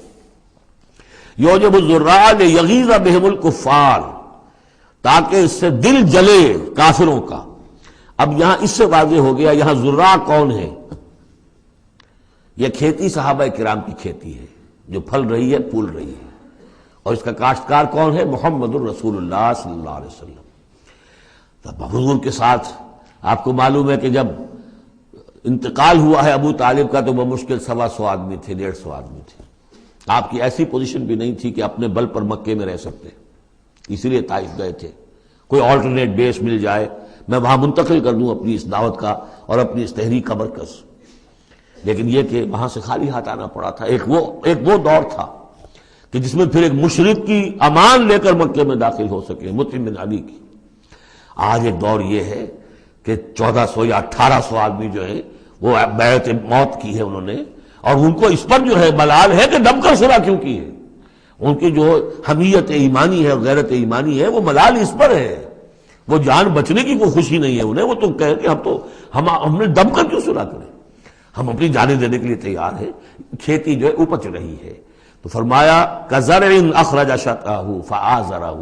یوجب الزراع لیغیظ بہم الکفار، تاکہ اس سے دل جلے کافروں کا۔ اب یہاں اس سے واضح ہو گیا یہاں زراع کون ہے؟ یہ کھیتی صحابہ کرام کی کھیتی ہے جو پھل رہی ہے، پھول رہی ہے، اور اس کا کاشتکار کون ہے؟ محمد الرسول اللہ صلی اللہ علیہ وسلم۔ تب حضور کے ساتھ آپ کو معلوم ہے کہ جب انتقال ہوا ہے ابو طالب کا تو بمشکل 125 آدمی تھے، 150 آدمی تھے۔ آپ کی ایسی پوزیشن بھی نہیں تھی کہ اپنے بل پر مکے میں رہ سکتے، اسی لیے طائف گئے تھے، کوئی آلٹرنیٹ بیس مل جائے میں وہاں منتقل کر دوں اپنی اس دعوت کا اور اپنی اس تحریک کا مرکز۔ لیکن یہ کہ وہاں سے خالی ہاتھ آنا پڑا تھا۔ ایک وہ دور تھا کہ جس میں پھر ایک مشرک کی امان لے کر مکے میں داخل ہو سکے، مطعم بن عدی کی۔ آج ایک دور یہ ہے کہ 1400 یا 1800 آدمی جو ہے وہ بیعت موت کی ہے انہوں نے، اور ان کو اس پر جو ہے ملال ہے کہ دم کر صلح کیوں کی ہے۔ ان کی جو حمیت ایمانی ہے، غیرت ایمانی ہے، وہ ملال اس پر ہے۔ وہ جان بچنے کی کوئی خوشی نہیں ہے انہیں، وہ تو کہے کہ ہم نے دم کر کیوں صلح کریں، ہم اپنی جانیں دینے کے لیے تیار ہیں۔ کھیتی جو ہے اپج رہی ہے، تو فرمایا كَزَرْعٍ أَخْرَجَ شَطْأَهُ فَآزَرَهُ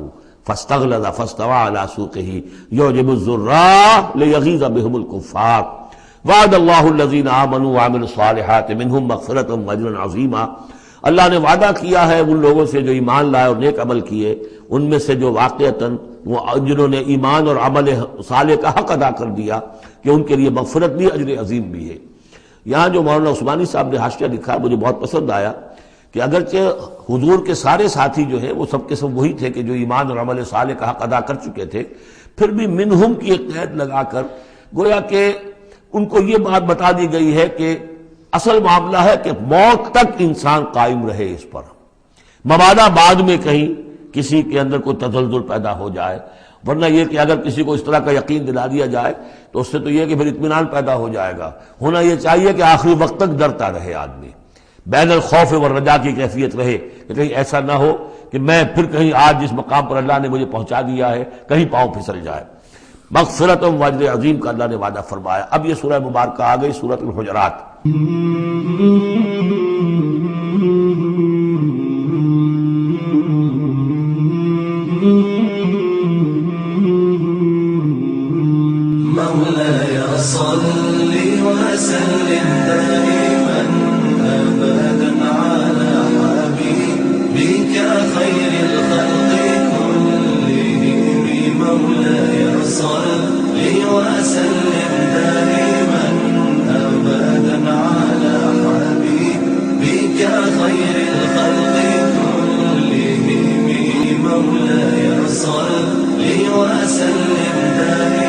فَاسْتَغْلَظَ فَاسْتَوَىٰ عَلَىٰ سُوقِهِ يُعْجِبُ الزُّرَّاعَ لِيَغِيظَ بِهِمُ الْكُفَّارَ وعد اللہ الذین آمنوا وعملوا الصالحات منہم مغفرۃ واجرا عظیما۔ اللہ نے وعدہ کیا ہے ان لوگوں سے جو ایمان لائے اور نیک عمل کیے، ان میں سے جو واقعتاً جنہوں نے ایمان اور عمل صالح کا حق ادا کر دیا، کہ ان کے لیے مغفرت بھی، اجر عظیم بھی ہے۔ یہاں جو مولانا عثمانی صاحب نے حاشیہ لکھا مجھے بہت پسند آیا کہ اگرچہ حضور کے سارے ساتھی جو ہیں وہ سب کے سب وہی تھے کہ جو ایمان اور عمل صالح کا حق ادا کر چکے تھے، پھر بھی منہم کی ایک قید لگا کر گویا کہ ان کو یہ بات بتا دی گئی ہے کہ اصل معاملہ ہے کہ موت تک انسان قائم رہے اس پر، مبادا بعد میں کہیں کسی کے اندر کوئی تزلزل پیدا ہو جائے، ورنہ یہ کہ اگر کسی کو اس طرح کا یقین دلا دیا جائے تو اس سے تو یہ کہ پھر اطمینان پیدا ہو جائے گا۔ ہونا یہ چاہیے کہ آخری وقت تک ڈرتا رہے آدمی، بین الخوف والرجا کی کیفیت رہے، کہ کہیں ایسا نہ ہو کہ میں پھر کہیں آج جس مقام پر اللہ نے مجھے پہنچا دیا ہے کہیں پاؤں پھسل جائے۔ مغفرت و اجر عظیم کا اللہ نے وعدہ فرمایا۔ اب یہ سورہ مبارکہ آ گئی، سورۃ الحجرات۔ مولاي صل وسلم دائما ابدا على حبيبك خير الخلق كلهم مولاي صل وسلم دائما ابدا على حبيبك خير الخلق كلهم مولاي صل وسلم دائما